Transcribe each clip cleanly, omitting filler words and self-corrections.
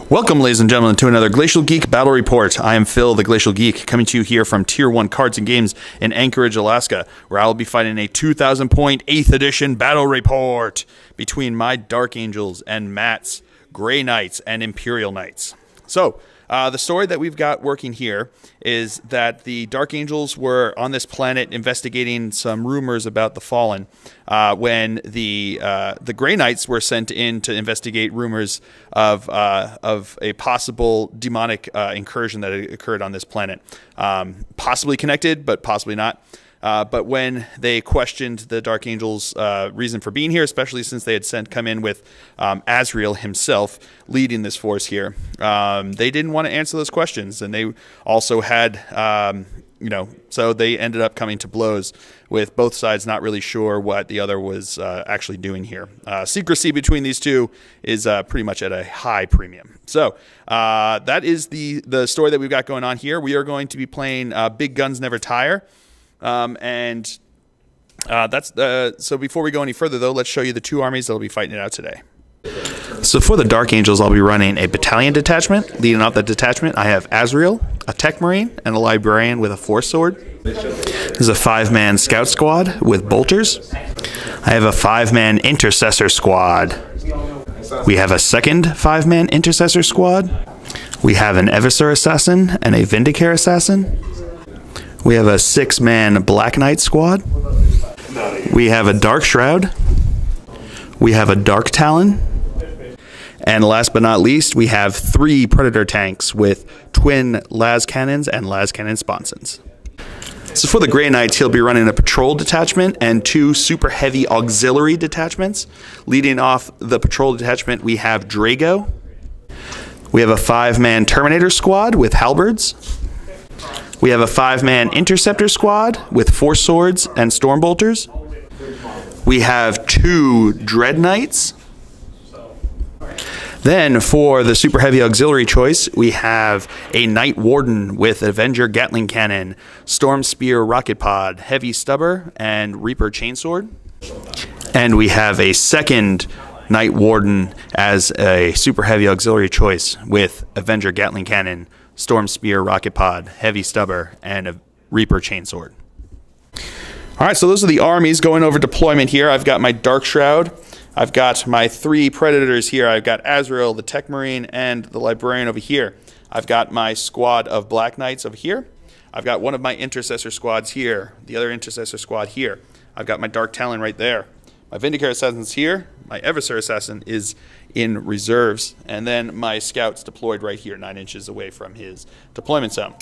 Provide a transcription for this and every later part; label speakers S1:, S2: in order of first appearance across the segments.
S1: Welcome, ladies and gentlemen, to another Glacial Geek Battle Report. I am Phil, the Glacial Geek, coming to you here from Tier 1 Cards and Games in Anchorage, Alaska, where I will be fighting a 2,000-point 8th edition Battle Report between my Dark Angels and Matt's Grey Knights and Imperial Knights. So, the story that we've got working here is that the Dark Angels were on this planet investigating some rumors about the Fallen when the Grey Knights were sent in to investigate rumors of a possible demonic incursion that had occurred on this planet. Possibly connected, but possibly not. But when they questioned the Dark Angels' reason for being here, especially since they had come in with Azrael himself leading this force here, they didn't want to answer those questions, and they also had, so they ended up coming to blows with both sides not really sure what the other was actually doing here. Secrecy between these two is pretty much at a high premium. So that is the story that we've got going on here. We are going to be playing Big Guns Never Tire. So before we go any further, though, let's show you the two armies that will be fighting it out today. So for the Dark Angels, I'll be running a battalion detachment. Leading off the detachment, I have Azrael, a Techmarine, and a Librarian with a Force Sword. This is a 5-man scout squad with bolters. I have a 5-man intercessor squad. We have a second 5-man intercessor squad. We have an Eversur assassin and a Vindicare assassin. We have a 6-man Black Knight squad. We have a Dark Shroud. We have a Dark Talon. And last but not least, we have 3 Predator tanks with twin las cannons and las cannon sponsons. So for the Grey Knights, he'll be running a patrol detachment and 2 super heavy auxiliary detachments. Leading off the patrol detachment, we have Draigo. We have a 5-man Terminator squad with halberds. We have a 5-man Interceptor squad with Force Swords and Stormbolters. We have 2 Dread Knights. Then for the super heavy auxiliary choice, we have a Night Warden with Avenger Gatling Cannon, Storm Spear Rocket Pod, Heavy Stubber, and Reaper Chainsword. And we have a second Night Warden as a super heavy auxiliary choice with Avenger Gatling Cannon, Storm Spear Rocket Pod, Heavy Stubber, and a Reaper Chainsword. All right, so those are the armies going over deployment here. I've got my Dark Shroud. I've got my 3 Predators here. I've got Azrael, the Techmarine, and the Librarian over here. I've got my squad of Black Knights over here. I've got one of my Intercessor squads here, the other Intercessor squad here. I've got my Dark Talon right there. My Vindicare Assassin's here. My Eversur Assassin is in reserves. And then my Scout's deployed right here, 9 inches away from his deployment zone.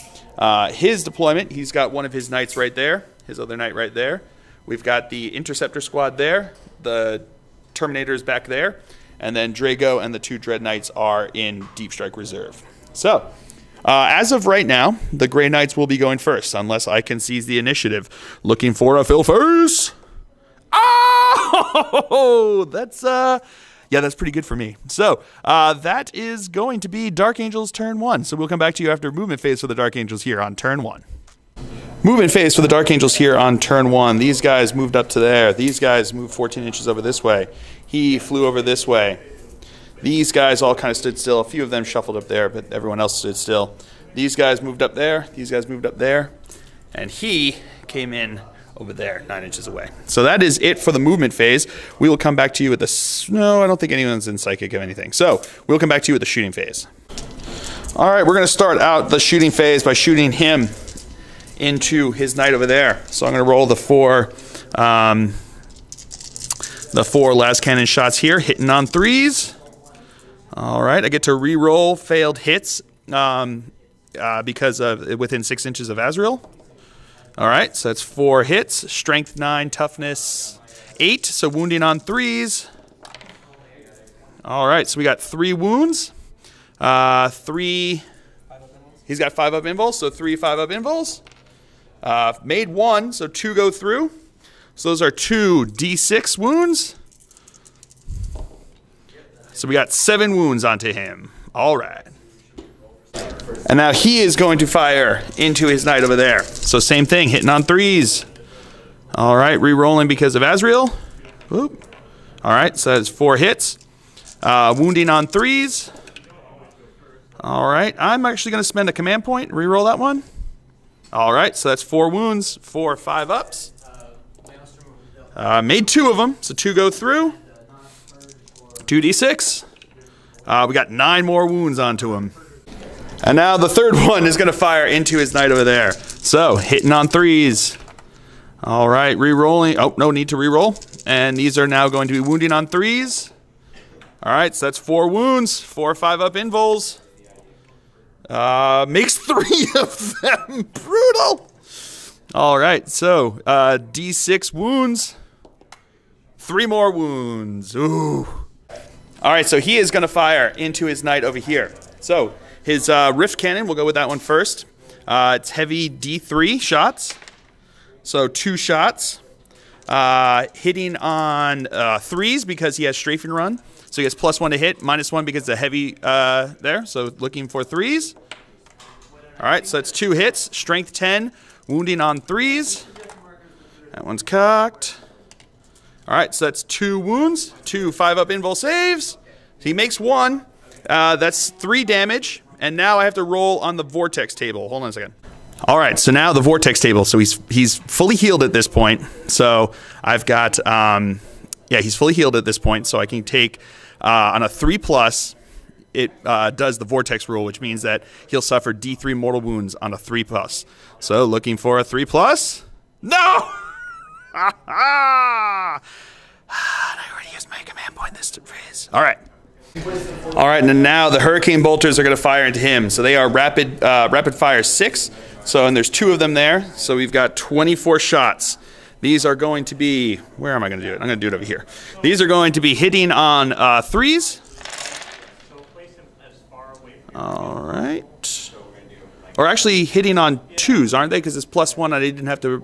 S1: His deployment, he's got one of his Knights right there, his other Knight right there. We've got the Interceptor squad there, the Terminator's back there, and then Draigo and the 2 Dread Knights are in Deep Strike Reserve. So, as of right now, the Grey Knights will be going first, unless I can seize the initiative. Looking for a Phil face. Oh, that's pretty good for me. So, that is going to be Dark Angels turn 1. So we'll come back to you after movement phase for the Dark Angels here on turn 1. Movement phase for the Dark Angels here on turn 1. These guys moved up to there. These guys moved 14 inches over this way. He flew over this way. These guys all kind of stood still. A few of them shuffled up there, but everyone else stood still. These guys moved up there. These guys moved up there. And he came in over there, 9 inches away. So that is it for the movement phase. We will come back to you with the... No, I don't think anyone's in psychic of anything. So we'll come back to you with the shooting phase. All right, we're going to start out the shooting phase by shooting him into his Knight over there. So I'm going to roll the 4 las cannon shots here, hitting on 3s. All right, I get to re-roll failed hits because of within 6 inches of Azrael. All right, so that's 4 hits, strength 9, toughness 8, so wounding on 3s. All right, so we got 3 wounds. 3, he's got 5 up invuls, so 3 5-up invuls. Made 1, so 2 go through. So those are 2 D6 wounds. So we got 7 wounds onto him. All right. And now he is going to fire into his Knight over there. So same thing, hitting on 3s. All right, re-rolling because of Azrael. Oop. All right, so that's 4 hits. Wounding on 3s. All right, I'm actually going to spend a command point, reroll that one. All right, so that's 4 wounds, 4 5-ups. Made 2 of them, so 2 go through. 2d6. We got 9 more wounds onto him. And now the third one is going to fire into his knight over there. So, hitting on 3s. All right, re-rolling. Oh, no need to re-roll. And these are now going to be wounding on 3s. All right, so that's 4 wounds, 4 5-up invols. Makes 3 of them. Brutal. All right, so d6 wounds. 3 more wounds. Ooh. All right, so he is going to fire into his knight over here. So his rift cannon, we'll go with that one first. It's heavy D3 shots. So 2 shots. Hitting on 3s because he has strafing run. So he has +1 to hit, -1 because it's a heavy there. So looking for 3s. All right, so that's 2 hits. Strength 10, wounding on 3s. That one's cocked. All right, so that's 2 wounds, 2 5-up invul saves. He makes 1. That's 3 damage. And now I have to roll on the vortex table. Hold on a second. All right, so now the vortex table. So he's fully healed at this point. So I've got, yeah, he's fully healed at this point. So I can take on a 3+, it does the vortex rule, which means that he'll suffer D3 mortal wounds on a 3+. So looking for a 3+. No! I already used my command point this phase. All right. All right, and now the hurricane bolters are going to fire into him. So they are rapid fire 6. So, and there's 2 of them there. So we've got 24 shots. These are going to be, where am I going to do it? I'm going to do it over here. These are going to be hitting on 3s. All right. Or actually hitting on 2s, aren't they? Because it's +1. I didn't have to,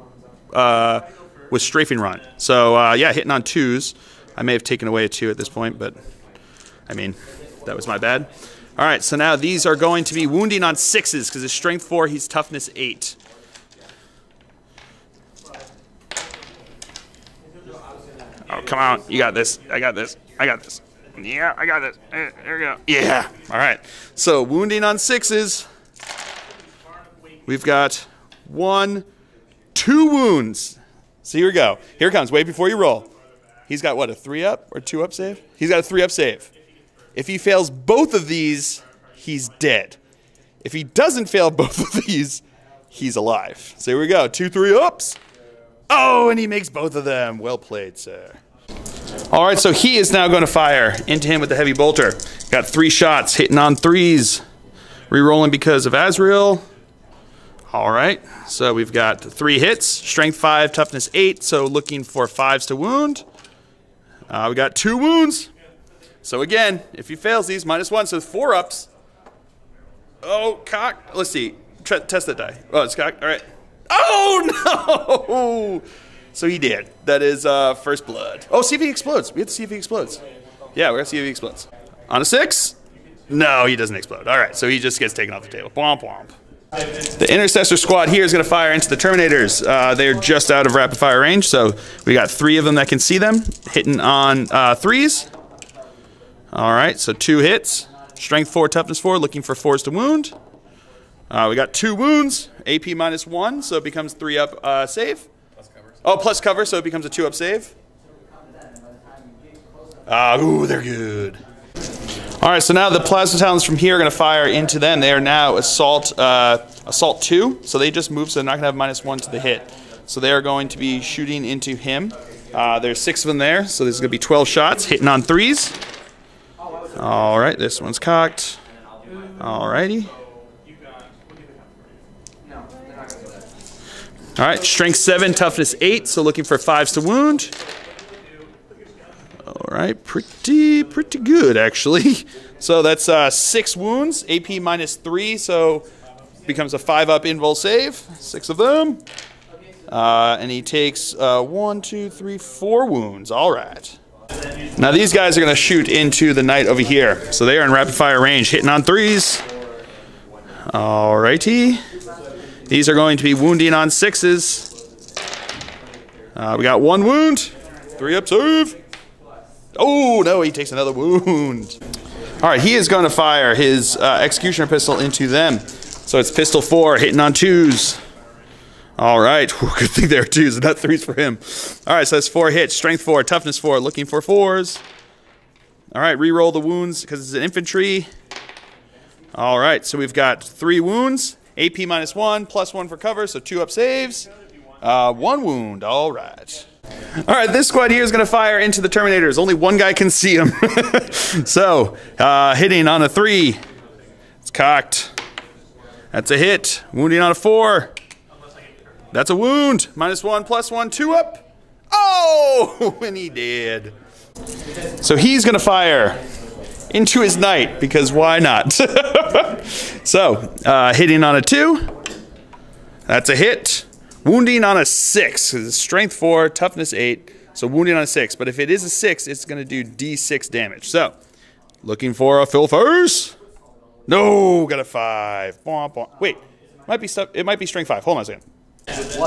S1: with strafing run. So, yeah, hitting on 2s. I may have taken away a 2 at this point, but, I mean, that was my bad. All right, so now these are going to be wounding on 6s because it's strength 4, he's toughness 8. Oh, come on. You got this. I got this. I got this. Yeah, I got this. There we go. Yeah. All right. So, wounding on 6s. We've got 1, 2 wounds. So, here we go. Here it comes. Wait before you roll. He's got, what, a 3-up or 2-up save? He's got a 3-up save. If he fails both of these, he's dead. If he doesn't fail both of these, he's alive. So, here we go. 2 3-ups. Oh, and he makes both of them. Well played, sir. All right, so he is now going to fire into him with the heavy bolter. Got 3 shots, hitting on 3s. Rerolling because of Azrael. All right, so we've got 3 hits, strength 5, toughness 8, so looking for 5s to wound. We got 2 wounds. So again, if he fails these, -1, so 4 ups. Oh, cock. Let's see. Test that die. Oh, it's cocked. All right. Oh, no! So he did. That is first blood. Oh, see if he explodes. We have to see if he explodes. Yeah, we're going to see if he explodes. On a 6? No, he doesn't explode. All right, so he just gets taken off the table. Womp womp. The Intercessor squad here is going to fire into the Terminators. They're just out of rapid fire range, so we got 3 of them that can see them. Hitting on 3s. All right, so 2 hits. Strength 4, toughness 4, looking for 4s to wound. We got 2 wounds, AP -1, so it becomes 3-up save. Plus cover. Oh, plus cover, so it becomes a 2-up save. Ooh, they're good. All right, so now the Plasma Talons from here are going to fire into them. They are now Assault 2, so they just move, so they're not going to have -1 to the hit. So they are going to be shooting into him. There's 6 of them there, so there's going to be 12 shots, hitting on 3s. All right, this one's cocked. All righty. All right, strength 7, toughness 8, so looking for 5s to wound. All right, pretty good actually. So that's 6 wounds, AP -3, so becomes a 5-up invul save. 6 of them, and he takes 1, 2, 3, 4 wounds. All right. Now these guys are going to shoot into the knight over here, so they are in rapid fire range, hitting on 3s. All righty. These are going to be wounding on 6s. We got 1 wound, 3-up save. Oh, no, he takes another wound. All right, he is going to fire his Executioner pistol into them. So it's pistol 4 hitting on 2s. All right, good thing there are 2s and not 3s for him. All right, so that's 4 hits, strength 4, toughness 4, looking for 4s. All right, re-roll the wounds because it's an infantry. All right, so we've got 3 wounds, AP -1, +1 for cover, so 2 up saves. 1 wound, all right. All right, this squad here is going to fire into the Terminators. Only one guy can see them. So, hitting on a 3. It's cocked. That's a hit. Wounding on a 4. That's a wound. -1, +1, 2 up. Oh, and he did. So he's going to fire into his knight, because why not? So, hitting on a 2. That's a hit. Wounding on a 6. Strength 4, toughness 8. So wounding on a 6. But if it is a 6, it's going to do D6 damage. So, looking for a fill first. No, got a 5. Wait, it might be strength 5. Hold on a second.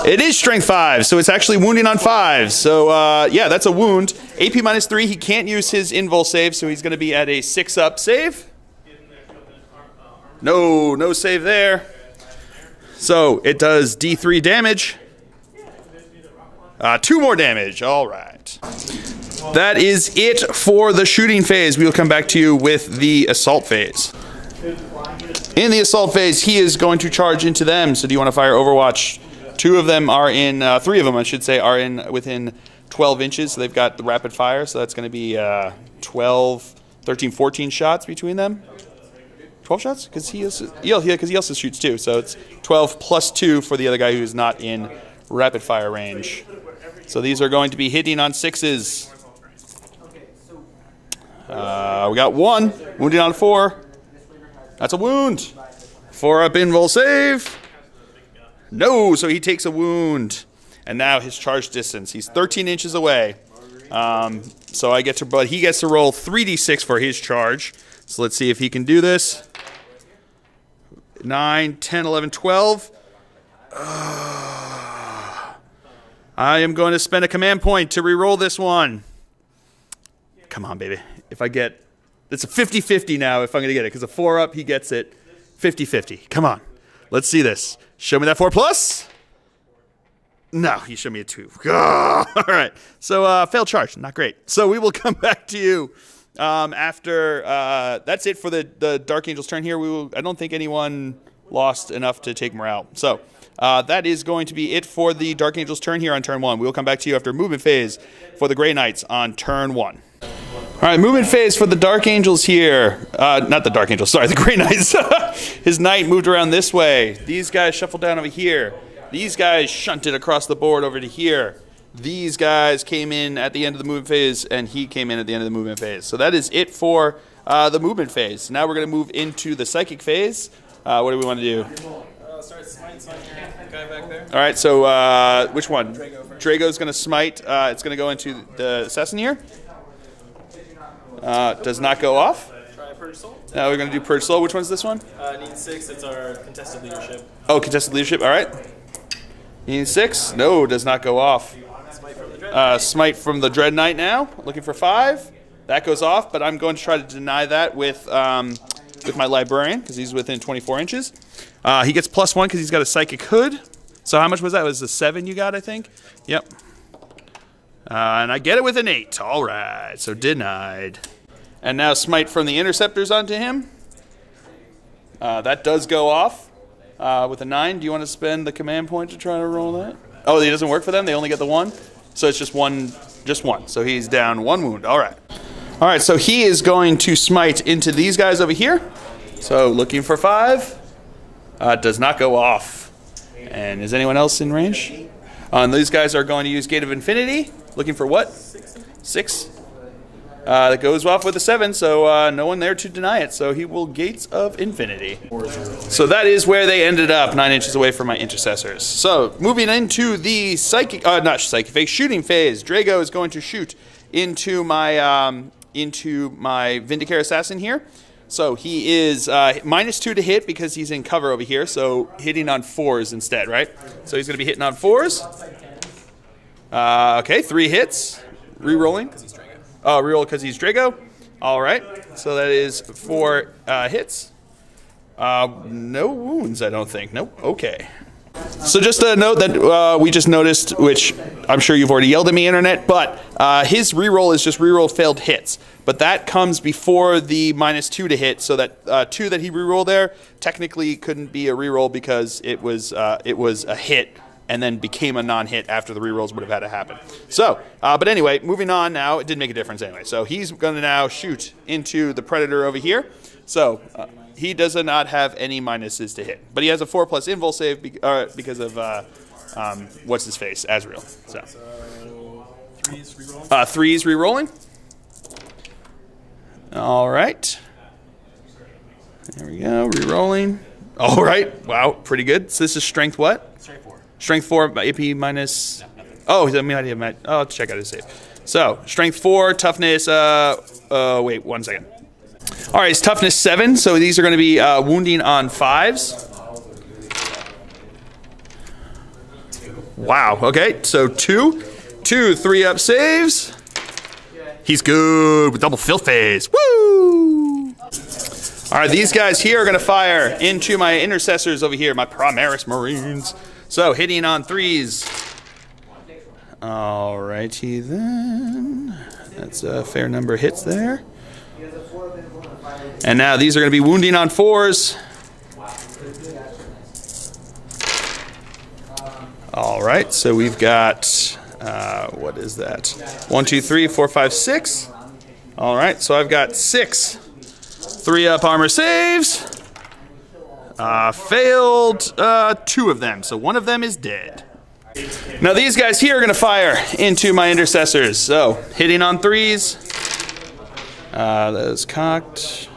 S1: It is strength 5, so it's actually wounding on 5. So, yeah, that's a wound. AP -3, he can't use his invul save, so he's going to be at a 6-up save. No save there. So, it does D3 damage. 2 more damage, all right. That is it for the shooting phase. We will come back to you with the assault phase. In the assault phase, he is going to charge into them, so do you want to fire Overwatch? 2 of them are in, 3 of them, I should say, are in within 12 inches. So they've got the rapid fire, so that's going to be 12, 13, 14 shots between them. 12 shots? Because he also shoots too. So it's 12 plus 2 for the other guy who's not in rapid fire range. So these are going to be hitting on 6s. We got 1. Wounding on 4. That's a wound. 4-up invul save. No, so he takes a wound. And now his charge distance. He's 13 inches away. So he gets to roll 3d6 for his charge. So let's see if he can do this. 9, 10, 11, 12. I am going to spend a command point to re-roll this one. Come on, baby. If I get... It's a 50-50 now if I'm going to get it. Because a 4-up, he gets it 50-50. Come on. Let's see this. Show me that 4+. No, he showed me a 2. All right. So, failed charge. Not great. So, we will come back to you after... that's it for the Dark Angel's turn here. I don't think anyone lost enough to take morale. So, that is going to be it for the Dark Angel's turn here on turn 1. We will come back to you after movement phase for the Grey Knights on turn 1. All right, movement phase for the Dark Angels here. Not the Dark Angels, sorry, the Grey Knights. His knight moved around this way. These guys shuffled down over here. These guys shunted across the board over to here. These guys came in at the end of the movement phase, and he came in at the end of the movement phase. So that is it for the movement phase. Now we're going to move into the psychic phase. What do we want to do?
S2: Start smite guy back there.
S1: All right, so which one?
S2: Draigo first.
S1: Draigo's going to smite. It's going to go into the assassin here. Does not go off.
S2: Try Purge Soul.
S1: Now we're going to do Purge Soul. Which one's this one?
S2: Needs 6. It's our contested leadership.
S1: Oh, contested leadership. All right. Needs 6. No, does not go off.
S2: Smite from the Dread.
S1: Smite from the Dread Knight now. Looking for 5. That goes off, but I'm going to try to deny that with my Librarian because he's within 24 inches. He gets +1 because he's got a Psychic Hood. So how much was that? It was a 7 you got, I think? Yep. And I get it with an 8. All right, so denied. And now smite from the interceptors onto him. That does go off with a 9. Do you want to spend the command point to try to roll that? Oh, it doesn't work for them? They only get the 1? So it's just one. So he's down 1 wound. All right. All right, so he is going to smite into these guys over here. So looking for 5. Does not go off. And is anyone else in range? And these guys are going to use Gate of Infinity. Looking for what? 6. That goes off with a 7, so no one there to deny it. So he will Gates of Infinity. So that is where they ended up, 9 inches away from my intercessors. So moving into the shooting phase. Draigo is going to shoot into my Vindicare Assassin here. So he is -2 to hit because he's in cover over here. So hitting on 4s instead, right? So he's going to be hitting on 4s. Okay, 3 hits. Re-rolling. Oh, reroll because he's Draigo. All right. So that is 4 hits. No wounds, I don't think. Nope. Okay. So just a note that we just noticed, which I'm sure you've already yelled at me, Internet, but his reroll is just reroll failed hits. But that comes before the -2 to hit, so that 2 that he rerolled there technically couldn't be a reroll because it was a hit and then became a non-hit after the rerolls would have had to happen. So, but anyway, moving on now, it didn't make a difference anyway. So he's going to now shoot into the Predator over here. So he does not have any minuses to hit, but he has a 4+ invul save because of what's his face, Azrael. So
S2: 3's rerolling.
S1: 3's rerolling. All right. There we go. Rerolling. All right. Wow. Pretty good. So this is strength what?
S2: Strength 4.
S1: Strength 4. AP minus. Oh, I mean, I'll have to check out his save. So strength 4, toughness. Wait 1 second. All right. It's toughness 7. So these are going to be wounding on 5s. Wow. Okay. So 2 3-up saves. He's good with double filth phase. Woo! All right, these guys here are going to fire into my intercessors over here, my Primaris Marines. So hitting on 3s. All righty then. That's a fair number of hits there. And now these are going to be wounding on 4s. All right, so we've got, what is that? 1, 2, 3, 4, 5, 6. All right, so I've got 6 3-up armor saves. Failed 2 of them, so 1 of them is dead. Now these guys here are going to fire into my intercessors. So hitting on 3s. That is cocked.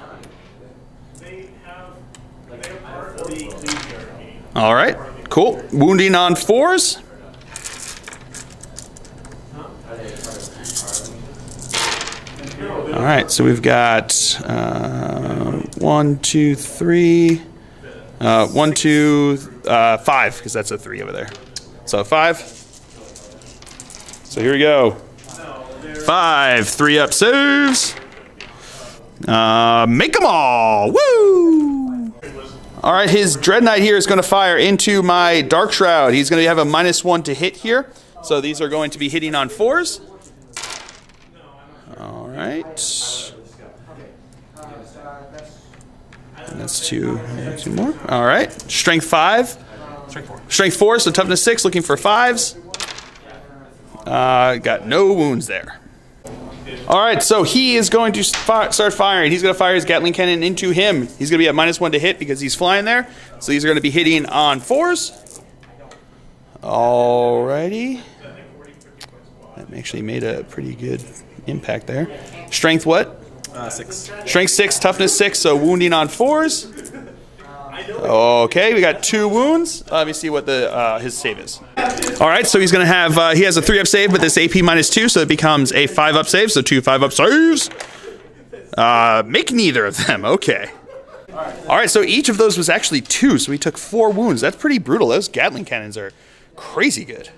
S1: All right, cool. Wounding on 4s. All right, so we've got 1, 2, 3, 1, 2, 5, because that's a 3 over there. So 5. So here we go. 5 3-up saves. Make them all. Woo! All right, his Dread Knight here is going to fire into my Dark Shroud. He's going to have a -1 to hit here. So these are going to be hitting on 4s. All right. And that's 2 more. All right. Strength 5. Strength 4, so toughness 6, looking for 5s. Got no wounds there. All right, so he is going to start firing. He's going to fire his Gatling cannon into him. He's going to be at -1 to hit because he's flying there. So these are going to be hitting on 4s. Alrighty. That actually made a pretty good impact there. Strength what?
S2: 6.
S1: Strength 6, toughness 6, so wounding on 4s. Okay, we got 2 wounds. Let me see what the his save is. All right, so he's going to have, he has a 3-up save, but this AP -2, so it becomes a 5-up save, so 2 5-up saves. Make neither of them, okay. All right, so each of those was actually 2, so he took 4 wounds. That's pretty brutal. Those Gatling cannons are crazy good.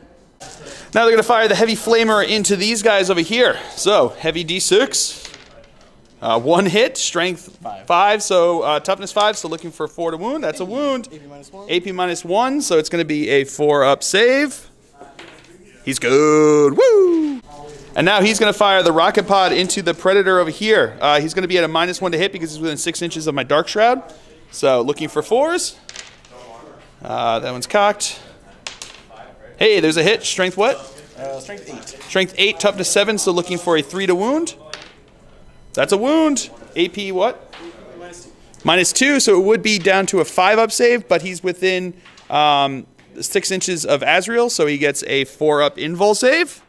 S1: Now they're going to fire the Heavy Flamer into these guys over here. So, heavy D6. 1 hit, strength 5, so toughness 5, so looking for 4 to wound. That's a wound. AP -1, so it's going to be a 4-up save. He's good. Woo! And now he's going to fire the rocket pod into the Predator over here. He's going to be at a -1 to hit because he's within 6 inches of my Dark Shroud. So looking for 4s. That one's cocked. Hey, there's a hit. Strength what?
S2: Strength 8.
S1: Strength 8, toughness 7, so looking for a 3 to wound. That's a wound. AP what? -2, so it would be down to a 5-up save, but he's within 6 inches of Azrael, so he gets a 4-up invul save.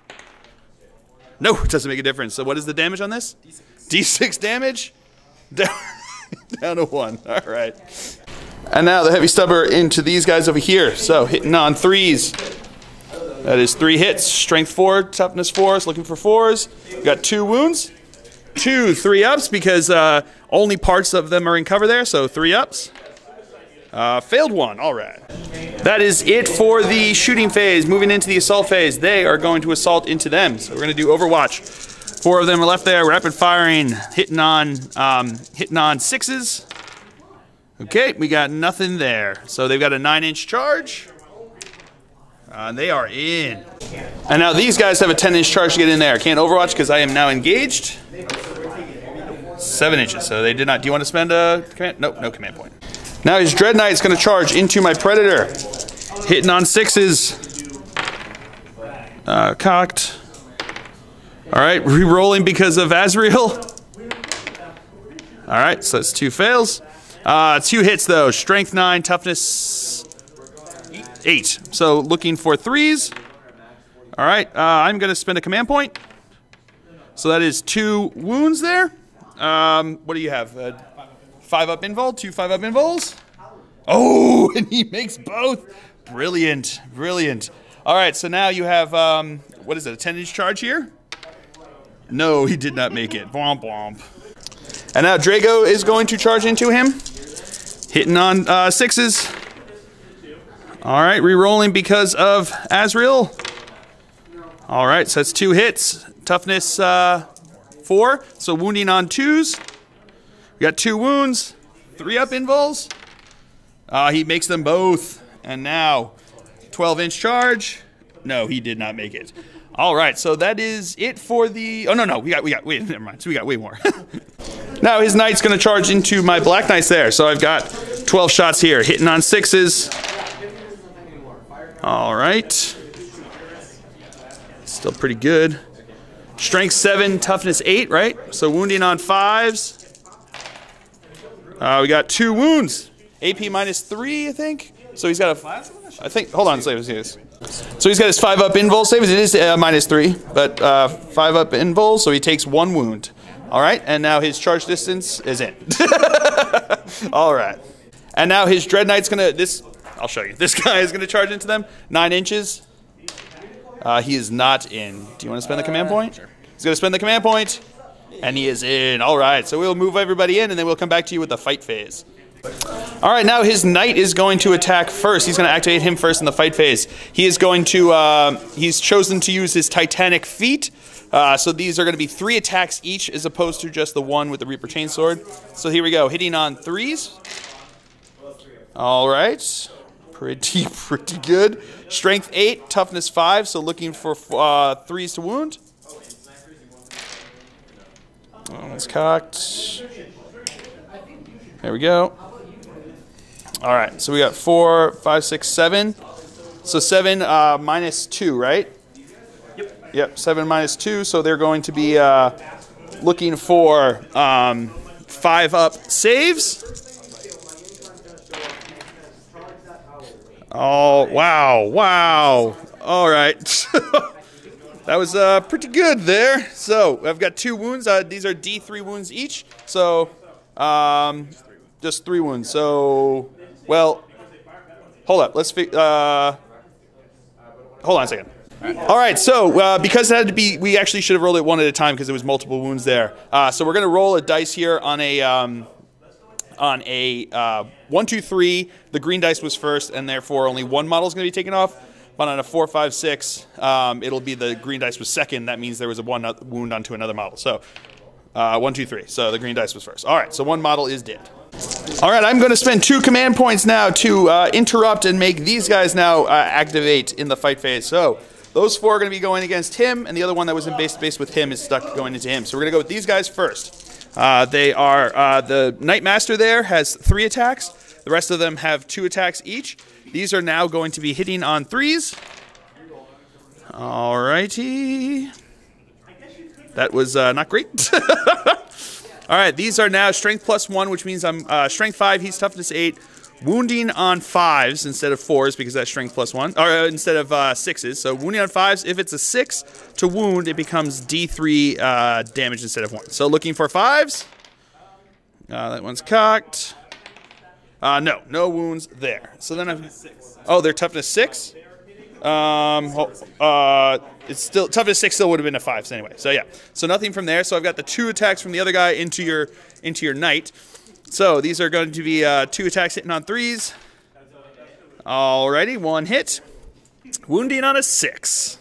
S1: No, it doesn't make a difference. So what is the damage on this? D6 damage? Down to 1. All right. And now the Heavy Stubber into these guys over here. So hitting on 3s. That is 3 hits. Strength 4, toughness 4, so looking for 4s. We got 2 wounds. 2 3-ups because only parts of them are in cover there, so 3-ups. Failed 1, all right. That is it for the shooting phase. Moving into the assault phase, they are going to assault into them. So we're going to do Overwatch. 4 of them are left there, rapid firing, hitting on sixes. Okay, we got nothing there. So they've got a 9-inch charge. They are in. And now these guys have a 10-inch charge to get in there. Can't Overwatch because I am now engaged. 7 inches, so they did not. Do you want to spend a command? Nope, no command point. Now his Dread Knight's going to charge into my Predator. Hitting on sixes. Cocked. Alright, re-rolling because of Azrael. Alright, so that's 2 fails. 2 hits though. Strength 9, toughness 8. So looking for 3s. Alright, I'm going to spend a command point. So that is 2 wounds there. What do you have? 5 up invul, 2 5 up invuls. Oh, and he makes both. Brilliant, brilliant. Alright, so now you have, what is it, a 10-inch charge here? No, he did not make it. Womp womp. And now Draigo is going to charge into him. Hitting on sixes. Alright, re-rolling because of Azrael. Alright, so that's 2 hits. Toughness 4. So wounding on 2s. We got 2 wounds. 3 up invuls. He makes them both. And now 12-inch charge. No, he did not make it. All right, so that is it for the. Oh no, wait, never mind. So we got way more. Now his knight's going to charge into my black knights there. So I've got 12 shots here, hitting on sixes. All right, still pretty good. Strength 7, toughness 8, right? So wounding on 5s. We got 2 wounds. AP -3, I think. So he's got a. I think. Hold on, let's see. So he's got his 5 up invul save. It is -3, but 5 up invul, so he takes 1 wound. All right, and now his charge distance is in. All right, and now his Dread Knight's gonna. I'll show you. This guy is gonna charge into them 9 inches. He is not in. Do you want to spend the command point? Sure. He's gonna spend the command point, and he is in. All right, so we'll move everybody in, and then we'll come back to you with the fight phase. All right, now his knight is going to attack first. He's going to activate him first in the fight phase. He is going to, he's chosen to use his Titanic feat. So these are going to be 3 attacks each as opposed to just the 1 with the Reaper Chainsword. So here we go, hitting on 3s. All right, pretty good. Strength 8, toughness 5, so looking for 3s to wound. Oh, it's cocked. There we go. All right, so we got 4, 5, 6, 7. So 7 -2, right? Yep, 7 -2. So they're going to be looking for 5 up saves. Oh, wow. All right. That was pretty good there. So I've got 2 wounds. These are D3 wounds each. So just 3 wounds. So, well, hold up. Let's hold on a second. All right, so because it had to be, we actually should have rolled it 1 at a time because there was multiple wounds there. So we're gonna roll a dice here on a 1, 2, 3. The green dice was first, and therefore only 1 model is gonna be taken off. But on a 4, 5, 6, it'll be the green dice was second. That means there was a 1 wound onto another model. So 1, 2, 3. So the green dice was first. All right, so 1 model is dead. All right, I'm going to spend 2 command points now to interrupt and make these guys now activate in the fight phase. So those 4 are going to be going against him, and the other one that was in base to base with him is stuck going into him. So we're going to go with these guys first. They are the Knight Master there has 3 attacks. The rest of them have 2 attacks each. These are now going to be hitting on 3s. All righty. That was not great. All right, these are now strength +1, which means I'm strength 5. He's toughness 8. Wounding on 5s instead of 4s because that's strength +1, or instead of 6s. So wounding on 5s. If it's a 6 to wound, it becomes D3 damage instead of 1. So looking for 5s. That one's cocked. No wounds there. So then I've. Oh, they're toughness 6. It's still toughness 6 still would have been a 5s anyway. So yeah, so nothing from there. So I've got the 2 attacks from the other guy into your knight. So these are going to be 2 attacks hitting on 3s. Alrighty, 1 hit, wounding on a 6.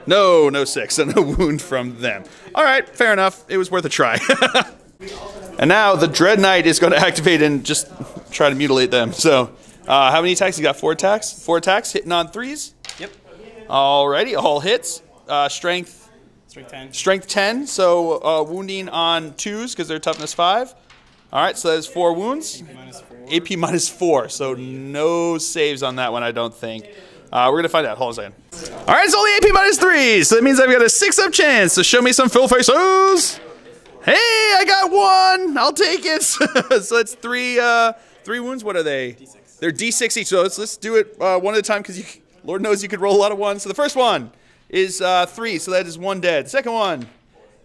S1: No, no 6, so no wound from them. All right, fair enough. It was worth a try. And now the Dread Knight is going to activate and just try to mutilate them. So, how many attacks? You got 4 attacks? 4 attacks, hitting on 3s?
S2: Yep.
S1: Alrighty, all hits. Strength
S2: 10.
S1: Strength 10, so wounding on 2s because they're toughness 5. Alright, so that is 4 wounds. AP minus 4, so no saves on that one, I don't think. We're going to find out. Hold on a second. Alright, it's only AP minus 3, so that means I've got a 6-up chance to show me some full faces. Hey, I got 1. I'll take it. So that's 3 wounds. What are they? D6. They're D6 each, so let's do it one at a time because Lord knows you could roll a lot of 1s. So the first one is 3, so that is 1 dead. The second one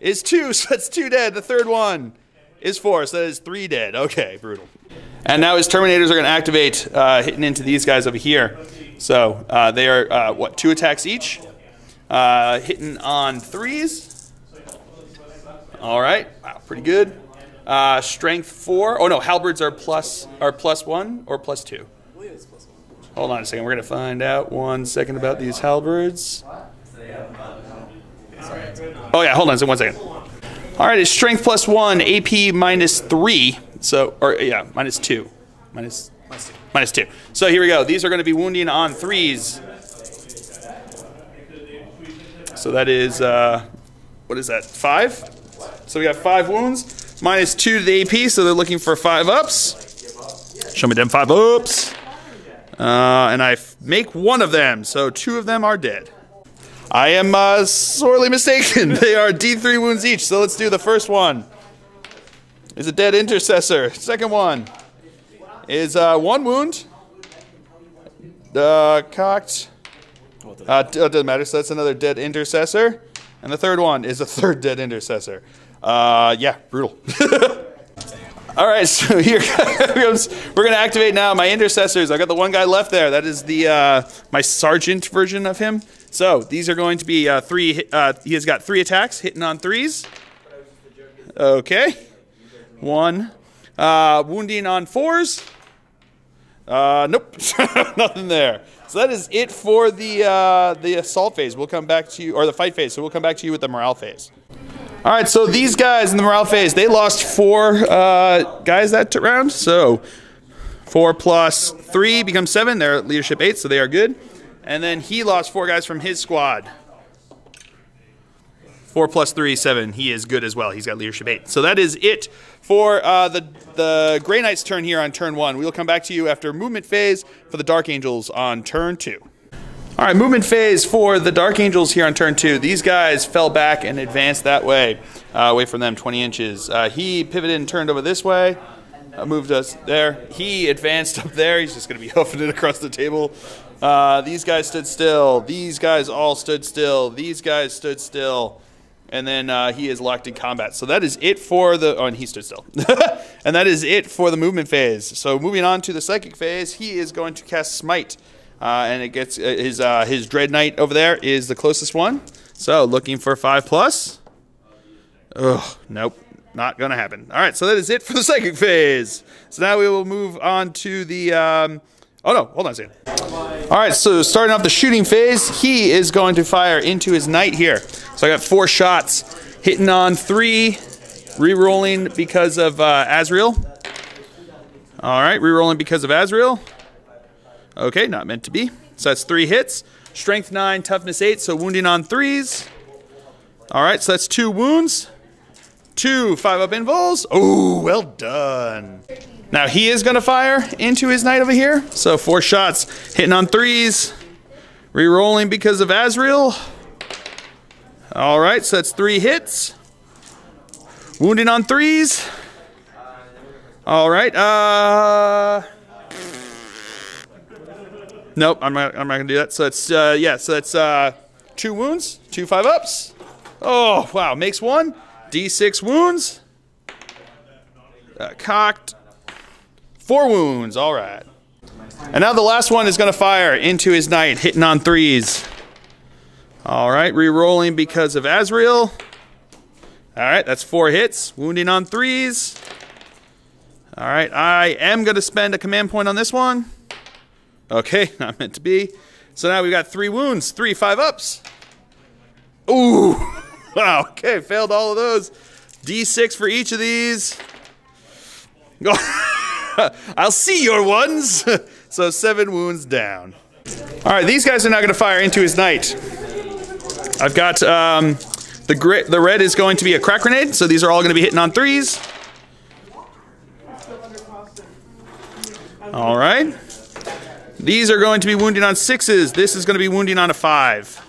S1: is 2, so that's 2 dead. The third one is 4, so that is 3 dead. Okay, brutal. And now his Terminators are going to activate, hitting into these guys over here. So they are, what, 2 attacks each? Hitting on 3s. All right, wow, pretty good. Strength 4. Oh no, halberds are plus 1 or plus 2. Hold on a second, we're going to find out 1 second about these halberds. Oh yeah, hold on 1 second. All right, it's strength plus 1, AP minus 3. So, or yeah, minus 2. Minus 2. So here we go. These are going to be wounding on 3s. So that is, what is that, 5? So we got 5 wounds, minus 2 to the AP, so they're looking for 5 ups. Show me them 5 ups. And I make 1 of them, so 2 of them are dead. I am sorely mistaken. They are D3 wounds each, so let's do the first one. Is a dead intercessor. Second one is 1 wound. Cocked. It doesn't matter, so that's another dead intercessor. And the third one is a 3rd dead intercessor. Yeah, brutal. All right, so here comes. We're gonna activate now my intercessors. I got the 1 guy left there. That is the my sergeant version of him. So these are going to be 3. He has got 3 attacks, hitting on 3s. Okay, 1. Wounding on 4s. Nope, nothing there. So that is it for the assault phase. We'll come back to you, or the fight phase. So we'll come back to you with the morale phase. All right, so these guys in the morale phase, they lost 4 guys that round. So 4 plus 3 becomes 7. They're at leadership 8, so they are good. And then he lost 4 guys from his squad. 4 plus 3, 7. He is good as well. He's got leadership 8. So that is it for the Grey Knight's turn here on turn 1. We will come back to you after movement phase for the Dark Angels on turn 2. All right, movement phase for the Dark Angels here on turn 2. These guys fell back and advanced that way, away from them 20 inches. He pivoted and turned over this way, moved us there. He advanced up there. He's just going to be hoofing it across the table. These guys stood still. These guys all stood still. These guys stood still. And then he is locked in combat. So that is it for the... Oh, and he stood still. And that is it for the movement phase. So moving on to the psychic phase, he is going to cast Smite. And it gets his Dread Knight over there is the closest one. So looking for 5+. Ugh, nope, not gonna happen. All right, so that is it for the psychic phase. So now we will move on to the. Oh no, hold on a second. All right, so starting off the shooting phase, he is going to fire into his knight here. So I got 4 shots, hitting on 3, re-rolling because of Azrael. All right, re-rolling because of Azrael. Okay, not meant to be. So that's 3 hits. Strength 9, toughness 8, so wounding on 3s. All right, so that's 2 wounds. 2 5-up invuls. Oh, well done. Now he is going to fire into his knight over here. So 4 shots, hitting on 3s. Re-rolling because of Azrael. All right, so that's 3 hits. Wounding on 3s. All right, nope, I'm not gonna do that. So it's yeah, so that's 2 wounds, 2 5-ups. Oh wow, makes 1. D6 wounds. Cocked. 4 wounds. All right. And now the last one is gonna fire into his knight, hitting on 3s. All right, re-rolling because of Azrael. All right, that's 4 hits, wounding on 3s. All right, I am gonna spend a command point on this one. Okay, not meant to be. So now we've got 3 wounds, 3 5-ups. Ooh. Wow. Okay, failed all of those. D6 for each of these. I'll see your ones. So 7 wounds down. All right, these guys are now going to fire into his knight. I've got the red is going to be a crack grenade, so these are all going to be hitting on 3s. All right. These are going to be wounding on 6s. This is going to be wounding on a 5.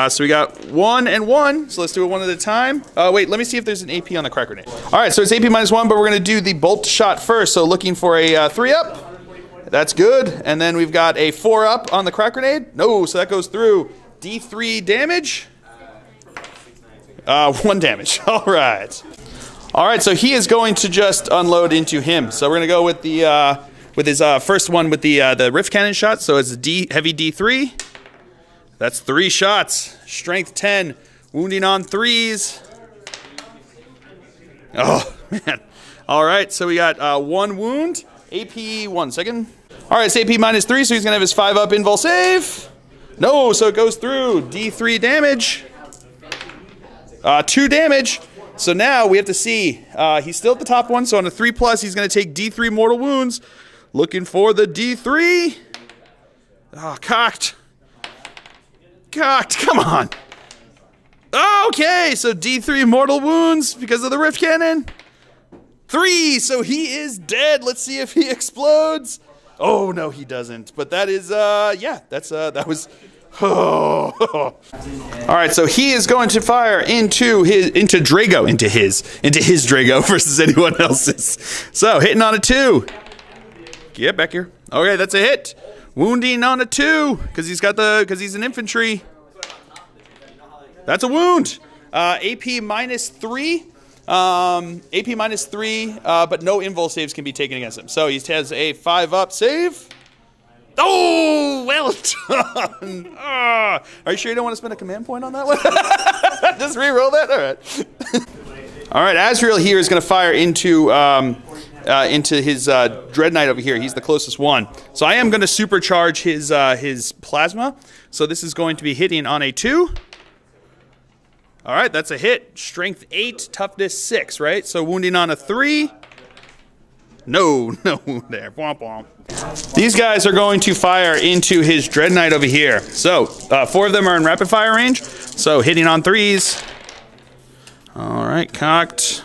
S1: So we got 1 and 1. So let's do it one at a time. Wait, let me see if there's an AP on the crack grenade. All right, so it's AP -1, but we're going to do the bolt shot first. So looking for a 3-up. That's good. And then we've got a 4-up on the crack grenade. No, so that goes through. D3 damage. 1 damage. All right. All right, so he is going to just unload into him. So we're going to go with the with his first one with the rift cannon shot. So it's a heavy D3. That's 3 shots. Strength 10. Wounding on 3s. Oh, man. All right, so we got 1 wound. AP, 1 second. All right, it's AP -3, so he's going to have his 5-up invul save. No, so it goes through. D3 damage. 2 damage. So now we have to see. He's still at the top one, so on a 3+, he's going to take D3 mortal wounds. Looking for the D3. Oh, cocked. Cocked, come on. Okay, so D3 mortal wounds because of the rift cannon. 3, so he is dead. Let's see if he explodes. Oh, no, he doesn't. But that is, yeah, that was... Oh. All right, so he is going to fire into Draigo, into his Draigo versus anyone else's. So hitting on a 2. Get back here. Okay, that's a hit. Wounding on a 2 because he's an infantry. That's a wound. AP -3. AP -3, but no invul saves can be taken against him. So he has a 5-up save. Oh, well done. Are you sure you don't want to spend a command point on that one? Just re-roll that? All right. All right, Azrael here is going to fire into his Dread Knight over here. He's the closest one. So I am going to supercharge his plasma. So this is going to be hitting on a 2. All right, that's a hit. Strength 8, toughness 6, right? So wounding on a 3. No wound there. Womp womp. These guys are going to fire into his Dread Knight over here. So 4 of them are in rapid fire range. So hitting on 3s. All right, cocked.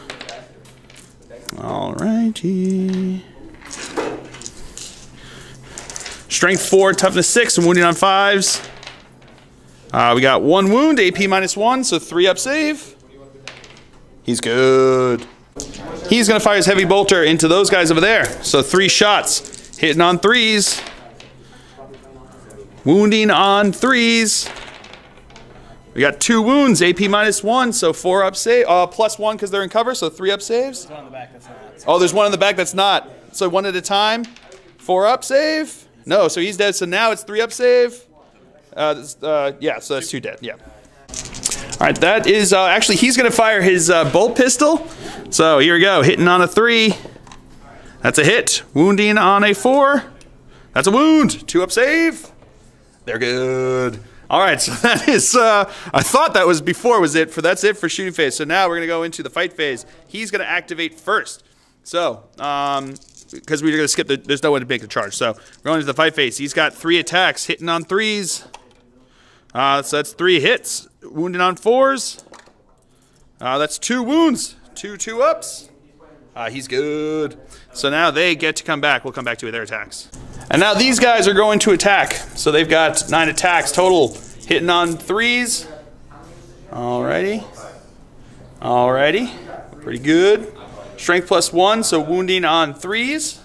S1: All righty. Strength 4, toughness 6, and wounding on 5s. We got 1 wound, AP -1, so 3-up save. He's good. He's going to fire his heavy bolter into those guys over there. So 3 shots. Hitting on 3s. Wounding on 3s. We got 2 wounds, AP -1, so 4-up save. +1 because they're in cover, so 3-up saves.
S2: There's one on the back that's not.
S1: Oh, there's one in the back that's not. So 1 at a time. 4-up save. No, so he's dead. So now it's 3-up save. Yeah, so that's 2 dead. Yeah. All right, that is actually he's going to fire his bolt pistol. So here we go, hitting on a 3. That's a hit. Wounding on a 4. That's a wound. 2-up save. They're good. All right, so that is. I thought that was before was it for that's it for shooting phase. So now we're going to go into the fight phase. He's going to activate first. So because we're going to skip there's no way to make the charge. So we're going into the fight phase. He's got 3 attacks, hitting on 3s. So that's 3 hits. Wounding on 4s. That's 2 wounds. 2 ups. He's good. So now they get to come back. We'll come back to their attacks. And now these guys are going to attack. So they've got 9 attacks total. Hitting on 3s. Alrighty. Alrighty. Pretty good. Strength +1, so wounding on 3s.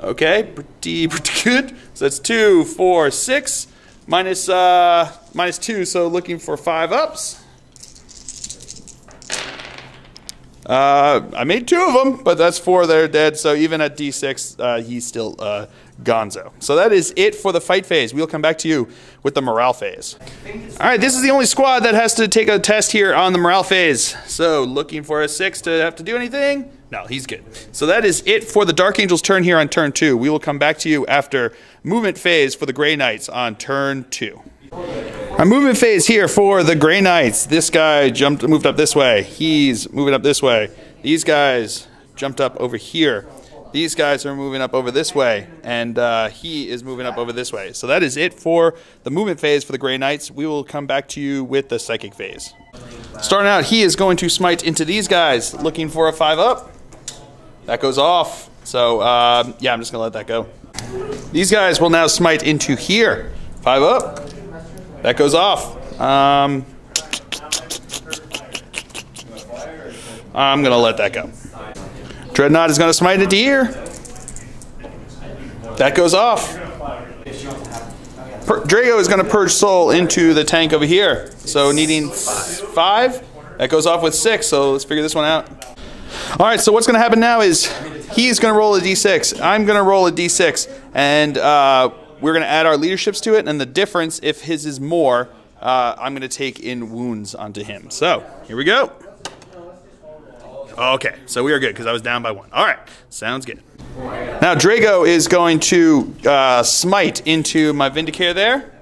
S1: Okay, pretty good. So that's 2, 4, 6. -2, so looking for 5-ups. I made 2 of them, but that's 4 that are dead. So even at D6, he's still gonzo. So that is it for the fight phase. We'll come back to you with the morale phase. All right, this is the only squad that has to take a test here on the morale phase. So looking for a 6 to have to do anything. No, he's good. So that is it for the Dark Angel's turn here on turn 2. We will come back to you after movement phase for the Grey Knights on turn 2. Our movement phase here for the Grey Knights. This guy moved up this way. He's moving up this way. These guys jumped up over here. These guys are moving up over this way, and he is moving up over this way. So that is it for the movement phase for the Grey Knights. We will come back to you with the psychic phase. Starting out, he is going to smite into these guys, looking for a 5-up. That goes off. So, yeah, I'm just going to let that go. These guys will now smite into here. 5-up. That goes off. I'm going to let that go. Dreadnought is going to smite into here. That goes off. Draigo is going to purge soul into the tank over here. So needing 5. That goes off with 6. So let's figure this one out. All right, so what's going to happen now is he's going to roll a d6. I'm going to roll a d6. And we're going to add our leaderships to it. And the difference, if his is more, I'm going to take in wounds onto him. So here we go. Okay, so we are good because I was down by 1. All right, sounds good. Now Draigo is going to smite into my Vindicare there.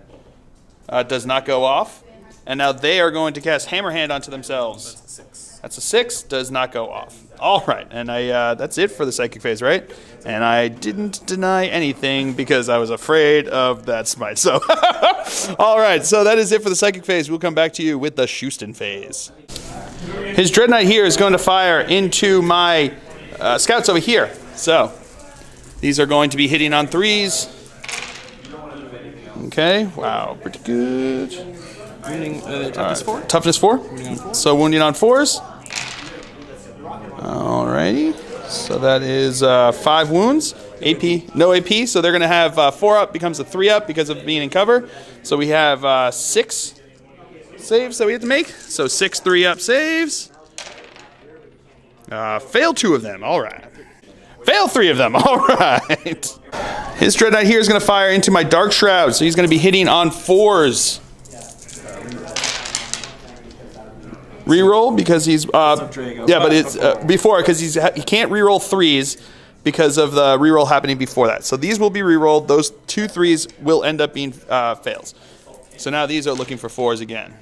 S1: Does not go off. And now they are going to cast Hammer Hand onto themselves.
S2: That's a 6.
S1: That's a 6. Does not go off. All right, and that's it for the psychic phase, right? And I didn't deny anything because I was afraid of that smite. So, all right, so that is it for the psychic phase. We'll come back to you with the Houston phase. His Dread Knight here is going to fire into my scouts over here. So these are going to be hitting on 3s. Okay, wow, pretty good.
S2: Toughness 4?
S1: Toughness 4. So wounding on 4s. Alrighty. So that is 5 wounds. AP, no AP, so they're going to have 4-up becomes a 3-up because of being in cover. So we have 6 saves that we have to make. So 6 3-up saves. Fail 2 of them. All right. Fail 3 of them. All right. His Dread Knight here is going to fire into my Dark Shroud. So he's going to be hitting on 4s. Reroll because he's yeah, but it's before because he can't reroll 3s because of the reroll happening before that. So these will be rerolled. Those 2 3s will end up being fails. So now these are looking for 4s again.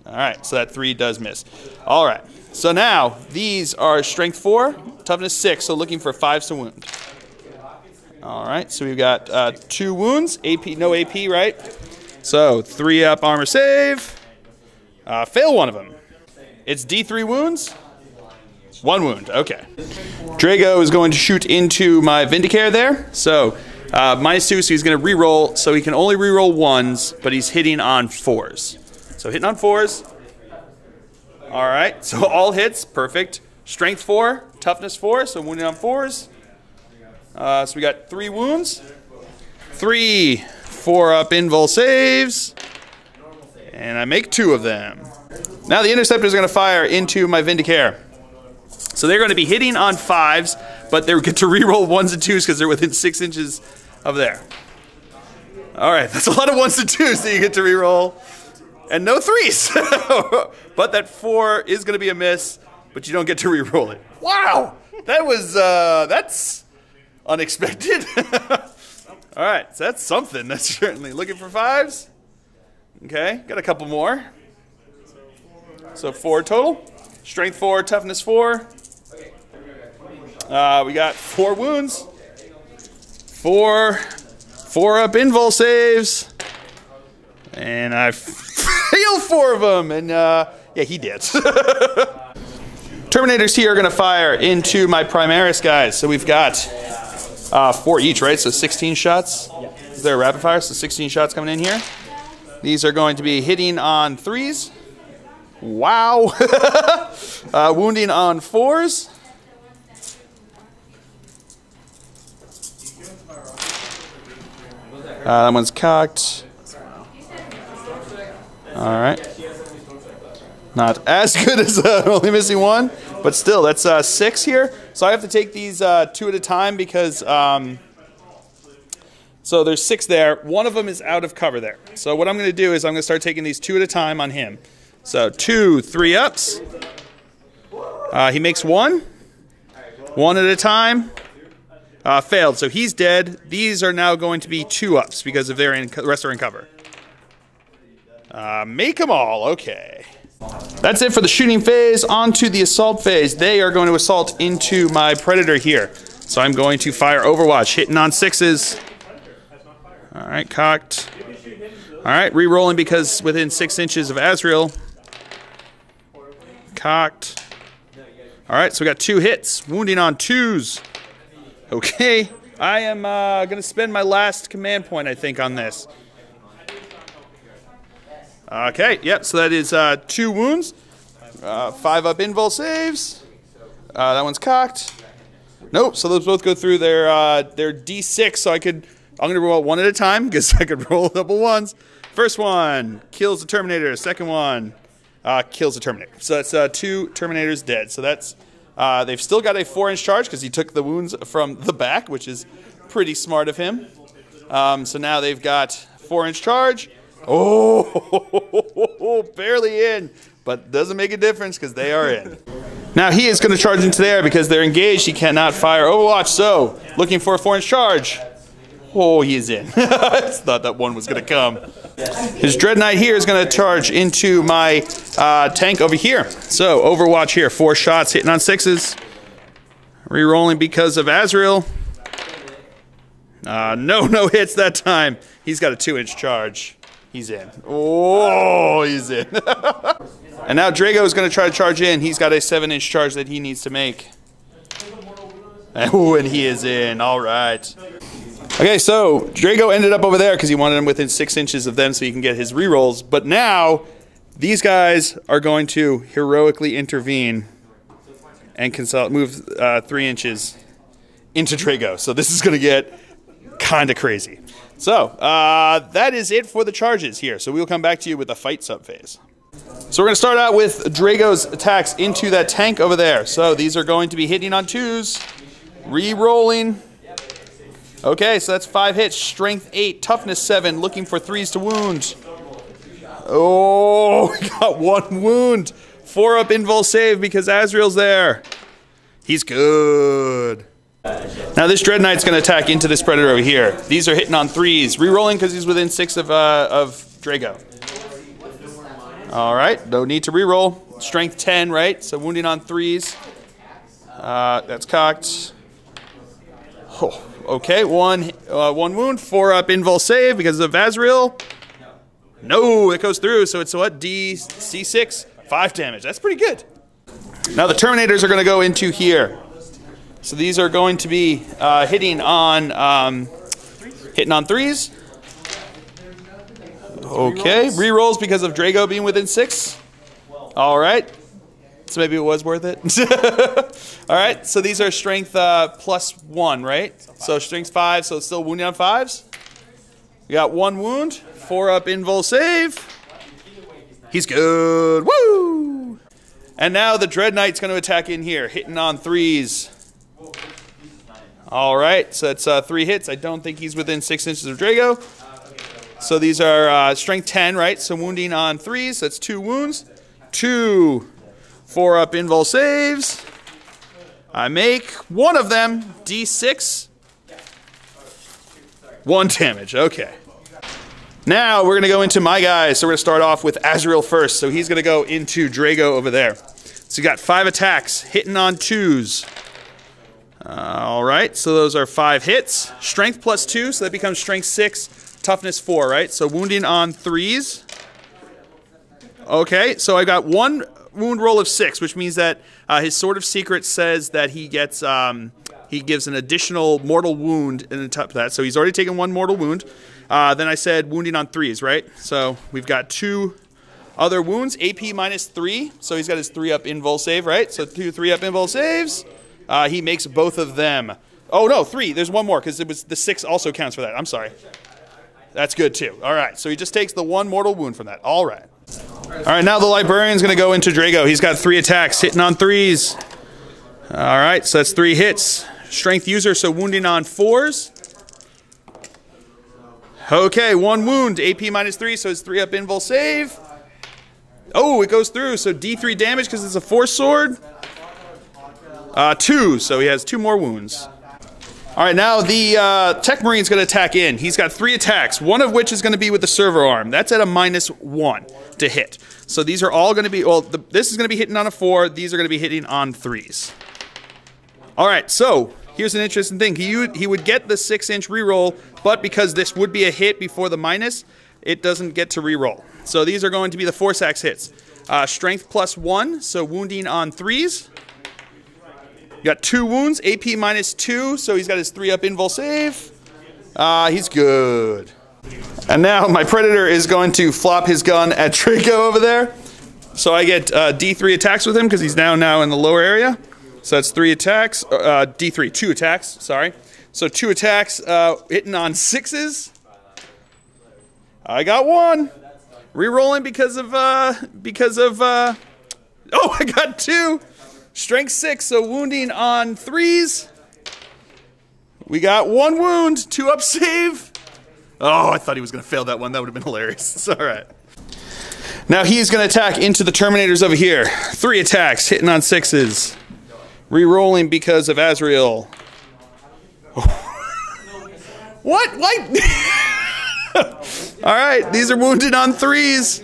S1: All right, so that 3 does miss. All right, so now these are strength 4, toughness 6, so looking for 5s to wound. All right, so we've got 2 wounds, AP, no AP, right? So 3-up armor save, fail 1 of them. It's D3 wounds, 1 wound, okay. Draigo is going to shoot into my Vindicare there, so -2, so he's going to reroll, so he can only reroll 1s, but he's hitting on 4s. So hitting on 4s. All right, so all hits, perfect. Strength 4, toughness 4, so wounding on 4s. So we got 3 wounds. 3 4-up invul saves. And I make 2 of them. Now the Interceptor is going to fire into my Vindicare. So they're going to be hitting on 5s, but they get to reroll 1s and 2s because they're within 6 inches of there. All right, that's a lot of 1s and 2s that you get to reroll. And no 3s. But that 4 is going to be a miss, but you don't get to re-roll it. Wow! That was, that's unexpected. All right, so that's something. That's certainly looking for 5s. Okay, got a couple more. So 4 total. Strength 4, toughness 4. We got 4 wounds. 4 4-up invul saves. And I failed 4 of them, and yeah, he did. Terminators here are going to fire into my Primaris guys. So we've got 4 each, right? So 16 shots.
S2: Yeah.
S1: Is there a rapid fire? So 16 shots coming in here. These are going to be hitting on 3s. Wow. Wounding on 4s. That one's cocked. All right. Not as good as only missing 1, but still, that's 6 here. So I have to take these 2 at a time because, so there's 6 there. 1 of them is out of cover there. So what I'm going to do is I'm going to start taking these 2 at a time on him. So 2 3-ups. He makes 1. One at a time. Failed, so he's dead. These are now going to be 2-ups because if they're in, the rest are in cover. Make them all, okay. That's it for the shooting phase. On to the assault phase. They are going to assault into my predator here. So I'm going to fire Overwatch, hitting on 6s. All right, cocked. All right, re-rolling because within 6 inches of Azrael. Cocked. All right, so we got 2 hits, wounding on 2s. Okay, I am going to spend my last command point, I think, on this. Okay, yep, so that is 2 wounds. 5-up invul saves. That one's cocked. Nope, so those both go through their D6, so I'm going to roll 1 at a time, because I could roll double 1s. First one, kills the Terminator. Second one, kills the Terminator. So that's 2 Terminators dead. So that's, they've still got a 4-inch charge, because he took the wounds from the back, which is pretty smart of him. So now they've got 4-inch charge. Oh, barely in, but doesn't make a difference because they are in. Now he is going to charge into there because they're engaged. He cannot fire Overwatch, so looking for a 4-inch charge. Oh, he is in. I thought that one was going to come. His Dread Knight here is going to charge into my tank over here. So Overwatch here, 4 shots, hitting on 6s. Rerolling because of Azrael. No hits that time. He's got a 2-inch charge. He's in. Oh, he's in. And now Draigo is going to try to charge in. He's got a 7-inch charge that he needs to make. Oh, and he is in. All right. Okay, so Draigo ended up over there because he wanted him within 6 inches of them so he can get his rerolls. But now, these guys are going to heroically intervene and move 3 inches into Draigo. So this is going to get kind of crazy. So, that is it for the charges here. So we'll come back to you with the fight sub-phase. So we're going to start out with Draigo's attacks into that tank over there. So these are going to be hitting on 2s, re-rolling. Okay, so that's 5 hits, strength 8, toughness 7, looking for 3s to wound. Oh, we got 1 wound. 4-up invul save because Azrael's there. He's good. Now this Dread Knight's going to attack into this Predator over here. These are hitting on 3s. Re-rolling because he's within 6 of Draigo. Alright, no need to re-roll. Strength 10, right? So wounding on 3s. That's cocked. Oh, okay, one wound. 4-up invul save because of Azrael. No, it goes through. So it's what? C6? 5 damage. That's pretty good. Now the Terminators are going to go into here. So these are going to be hitting on 3s. Okay, re-rolls because of Draigo being within 6. All right, so maybe it was worth it. All right, so these are strength +1, right? So strength 5, so it's still wounding on 5s. We got 1 wound, 4-up invul save. He's good. Woo! And now the Dread Knight's going to attack in here, hitting on 3s. All right, so that's 3 hits. I don't think he's within 6 inches of Draigo. So these are strength 10, right? So wounding on 3s, that's 2 wounds. 2 4-up invul saves. I make 1 of them, D6. 1 damage, okay. Now we're going to go into my guys. So we're going to start off with Azrael first. So he's going to go into Draigo over there. So you got 5 attacks, hitting on 2s. All right, so those are 5 hits. Strength +2, so that becomes strength 6. Toughness 4, right? So wounding on 3s. Okay, so I got 1 wound roll of 6, which means that his Sword of Secret says that he gets he gives an additional mortal wound in the top of that. So he's already taken 1 mortal wound. Then I said wounding on 3s, right? So we've got 2 other wounds, AP -3. So he's got his 3-up invul save, right? So 2 3-up invul saves. He makes both of them. Oh no, 3. There's 1 more because it was the 6 also counts for that. I'm sorry. That's good too. All right, so he just takes the 1 mortal wound from that. All right. All right, now the Librarian's going to go into Draigo. He's got 3 attacks, hitting on 3s. All right, so that's 3 hits. Strength user, so wounding on 4s. Okay, 1 wound, AP -3, so it's 3-up invul save. Oh, it goes through, so D3 damage because it's a force sword. 2, so he has 2 more wounds. All right, now the Techmarine's going to attack in. He's got 3 attacks, one of which is going to be with the servo arm. That's at a -1 to hit. So these are all going to be, well, this is going to be hitting on a 4. These are going to be hitting on 3s. All right, so here's an interesting thing. He would get the 6-inch reroll, but because this would be a hit before the minus, it doesn't get to reroll. So these are going to be the force axe hits. Strength +1, so wounding on 3s. You got 2 wounds, AP -2, so he's got his 3-up invul save. He's good. And now my Predator is going to flop his gun at Draigo over there. So I get D3 attacks with him because he's now in the lower area. So that's 3 attacks, D3, 2 attacks, sorry. So 2 attacks hitting on 6s. I got 1. Rerolling because of, oh, I got 2. Strength 6, so wounding on 3s. We got 1 wound, 2-up save. Oh, I thought he was going to fail that one. That would have been hilarious. It's all right. Now he's going to attack into the Terminators over here. 3 attacks, hitting on 6s. Rerolling because of Azrael. What? All right, these are wounded on 3s.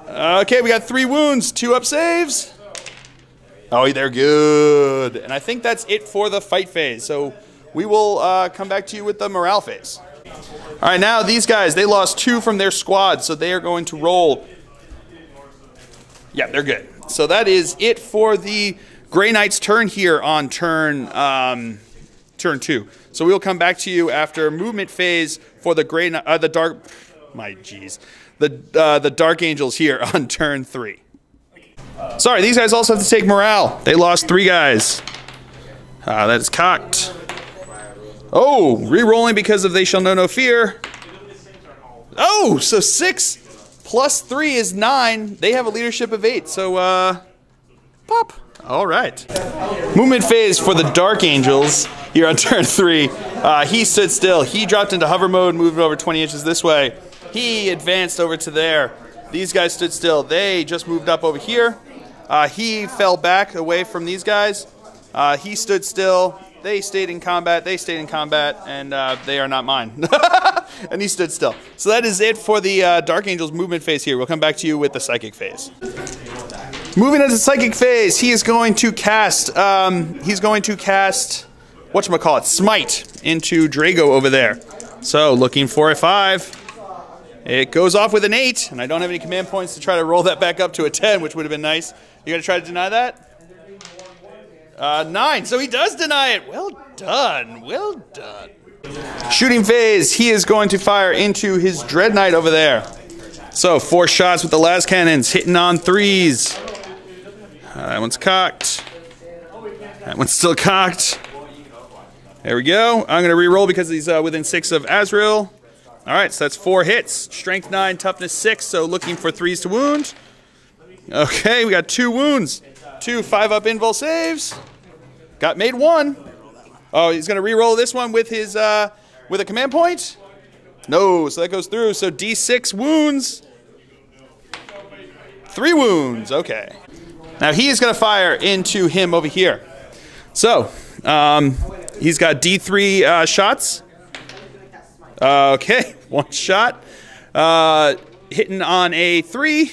S1: Okay, we got 3 wounds, 2-up saves. Oh, they're good. And I think that's it for the fight phase. So we will come back to you with the morale phase. All right, now these guys, they lost 2 from their squad, so they are going to roll. Yeah, they're good. So that is it for the Grey Knight's turn here on turn 2. So we'll come back to you after movement phase for the the Dark Angels here on turn 3. Sorry, these guys also have to take morale. They lost 3 guys. That is cocked. Oh, re-rolling because of They Shall Know No Fear. Oh, so 6 plus 3 is 9. They have a leadership of 8. So, pop. All right. Movement phase for the Dark Angels here on turn 3. He stood still. He dropped into hover mode, moved over 20 inches this way. He advanced over to there. These guys stood still. They just moved up over here. He fell back away from these guys. He stood still. They stayed in combat. They stayed in combat, and they are not mine. And he stood still. So that is it for the Dark Angels movement phase here. We'll come back to you with the Psychic phase. Moving into Psychic phase, he is going to cast. Whatchamacallit, Smite into Draigo over there. So looking for a 5. It goes off with an 8, and I don't have any command points to try to roll that back up to a 10, which would have been nice. You gonna try to deny that? 9, so he does deny it. Well done, well done. Shooting phase, he is going to fire into his Dread Knight over there. So 4 shots with the las cannons, hitting on 3s. That one's cocked. That one's still cocked. There we go. I'm gonna re-roll because he's within 6 of Azrael. All right, so that's 4 hits. Strength 9, toughness 6, so looking for 3s to wound. Okay, we got 2 wounds. 2 5-up invul saves. Made 1. Oh, he's going to re-roll this one with his with a command point? No, so that goes through. So D6 wounds. 3 wounds, okay. Now he is going to fire into him over here. So, he's got D3 shots. Okay, 1 shot. Hitting on a 3.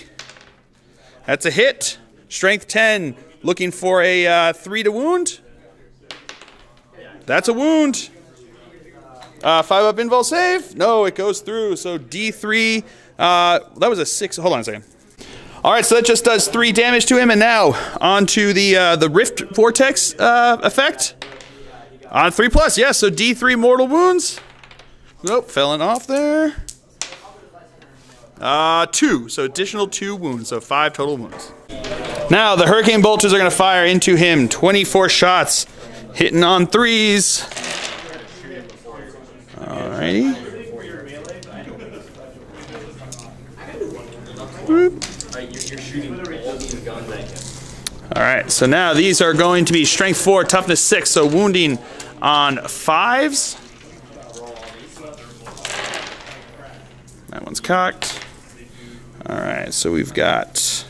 S1: That's a hit. Strength 10. Looking for a 3 to wound. That's a wound. 5-up invul save. No, it goes through. So D3. That was a 6. Hold on a second. All right, so that just does 3 damage to him. And now on to the Rift Vortex effect. On 3+, yeah, so D3 mortal wounds. Nope, falling off there. 2, so additional 2 wounds, so 5 total wounds. Now the Hurricane Bolters are going to fire into him. 24 shots, hitting on 3s. Alrighty. Alright, so now these are going to be Strength 4, Toughness 6, so wounding on 5s. That one's cocked. Alright, so we've got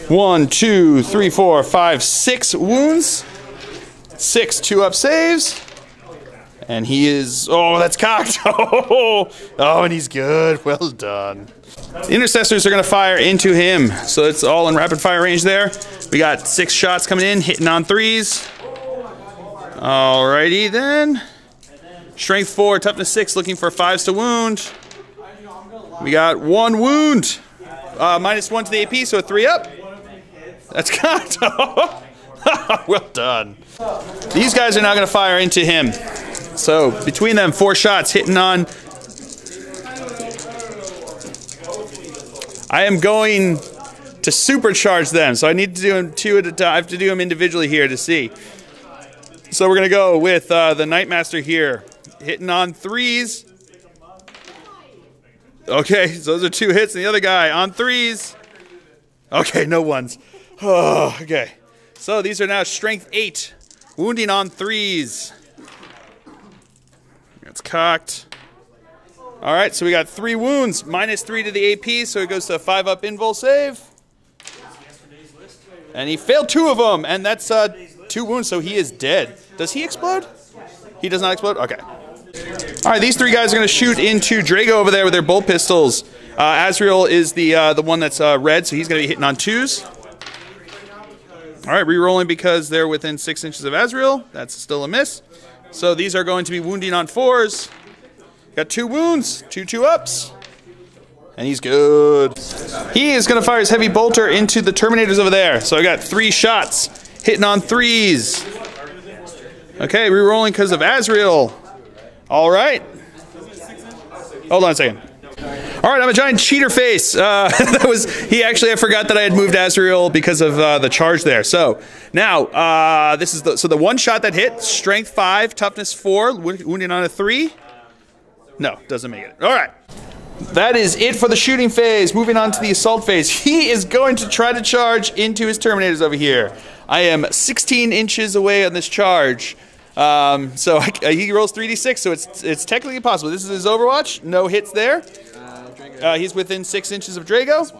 S1: 1, 2, 3, 4, 5, 6 wounds. 6 2-up saves. And he is, oh, that's cocked. Oh, and he's good. Well done. The intercessors are going to fire into him. So it's all in rapid fire range there. We got 6 shots coming in, hitting on 3s. Alrighty then. Strength 4, toughness 6, looking for 5s to wound. We got 1 wound. -1 to the AP, so a 3-up. That's cocked. Well done. These guys are now going to fire into him. So between them, 4 shots hitting on. I am going to supercharge them, so I need to do them 2 at a time. I have to do them individually here to see. So we're going to go with the Nightmaster here, hitting on 3s. Okay, so those are 2 hits, and the other guy on 3s. Okay, no 1s. Oh, okay. So these are now strength 8, wounding on 3s. It's cocked. All right, so we got 3 wounds, -3 to the AP, so it goes to a 5-up invul save. And he failed 2 of them, and that's 2 wounds, so he is dead. Does he explode? He does not explode? Okay. All right, these 3 guys are going to shoot into Draigo over there with their bolt pistols. Azrael is the one that's red, so he's going to be hitting on 2s. All right, re-rolling because they're within 6 inches of Azrael. That's still a miss. So these are going to be wounding on 4s. Got 2 wounds, 2 2-ups. And he's good. He is going to fire his heavy bolter into the Terminators over there. So I got 3 shots, hitting on 3s. Okay, re-rolling because of Azrael. All right. Hold on a second. All right, I'm a giant cheater face. I forgot that I had moved Azrael because of the charge there. So now this is the 1 shot that hit, strength 5, toughness 4, wounding on a 3. No, doesn't make it. All right. That is it for the shooting phase. Moving on to the assault phase. He is going to try to charge into his Terminators over here. I am 16 inches away on this charge. So he rolls 3d6, so it's technically possible. This is his Overwatch. No hits there. He's within 6 inches of Draigo.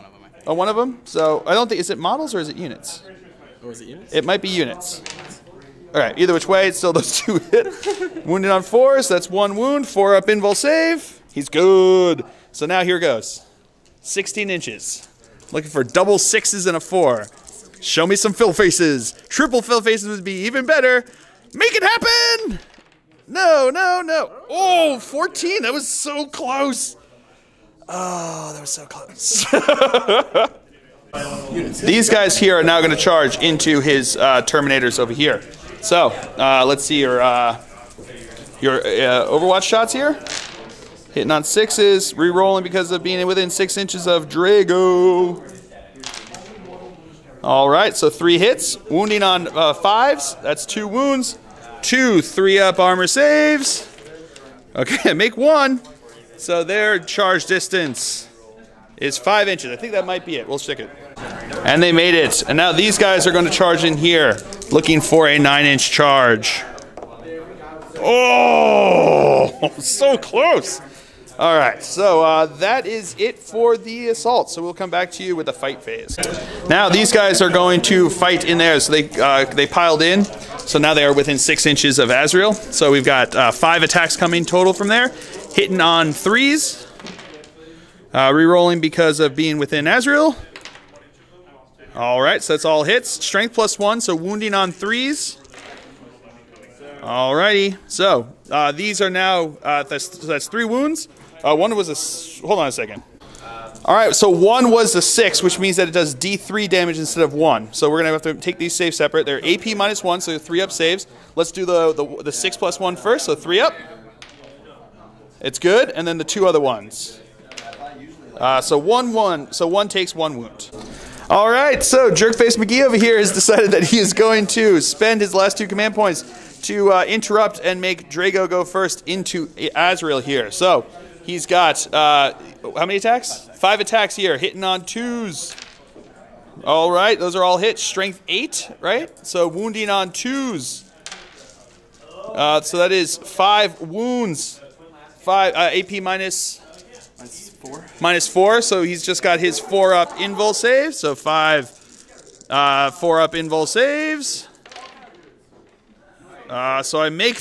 S1: Oh, one of them. So I don't think, is it models or is it units?
S2: Or is it units?
S1: It might be units. All right, either which way, it's still those 2 hit. Wounded on 4s, that's 1 wound, 4-up invul save. He's good. So now here goes. 16 inches. Looking for double 6s and a 4. Show me some fill faces. Triple fill faces would be even better. Make it happen! No, no, no. Oh, 14. That was so close. Oh, that was so close. These guys here are now going to charge into his Terminators over here. So, let's see your Overwatch shots here. Hitting on 6s, re-rolling because of being within 6 inches of Draigo. All right, so 3 hits. Wounding on 5s. That's 2 wounds. 2 3-up armor saves. Okay, make 1. So their charge distance is 5 inches. I think that might be it. We'll stick it. And they made it. And now these guys are going to charge in here, looking for a 9-inch charge. Oh, so close. All right, so that is it for the assault. So we'll come back to you with the fight phase. Now these guys are going to fight in there. So they piled in. So now they are within 6 inches of Azrael. So we've got 5 attacks coming total from there. Hitting on 3s. Rerolling because of being within Azrael. All right, so that's all hits. Strength +1, so wounding on 3s. Alrighty, so these are now, that's 3 wounds. One was a, hold on a second. Alright, so 1 was a 6, which means that it does D3 damage instead of 1. So we're going to have to take these saves separate. They're AP -1, so 3-up saves. Let's do the 6 + 1 first, so 3-up. It's good, and then the 2 other ones. So 1 takes 1 wound. Alright, so Jerkface McGee over here has decided that he is going to spend his last 2 command points to interrupt and make Draigo go first into Azrael here. So he's got, how many attacks? 5 attacks here, hitting on 2s. All right, those are all hits. Strength 8, right? So wounding on 2s. So that is 5 wounds. 5 AP -4. -4, so he's just got his 4-up invul save. So 5 4-up invul saves. So I make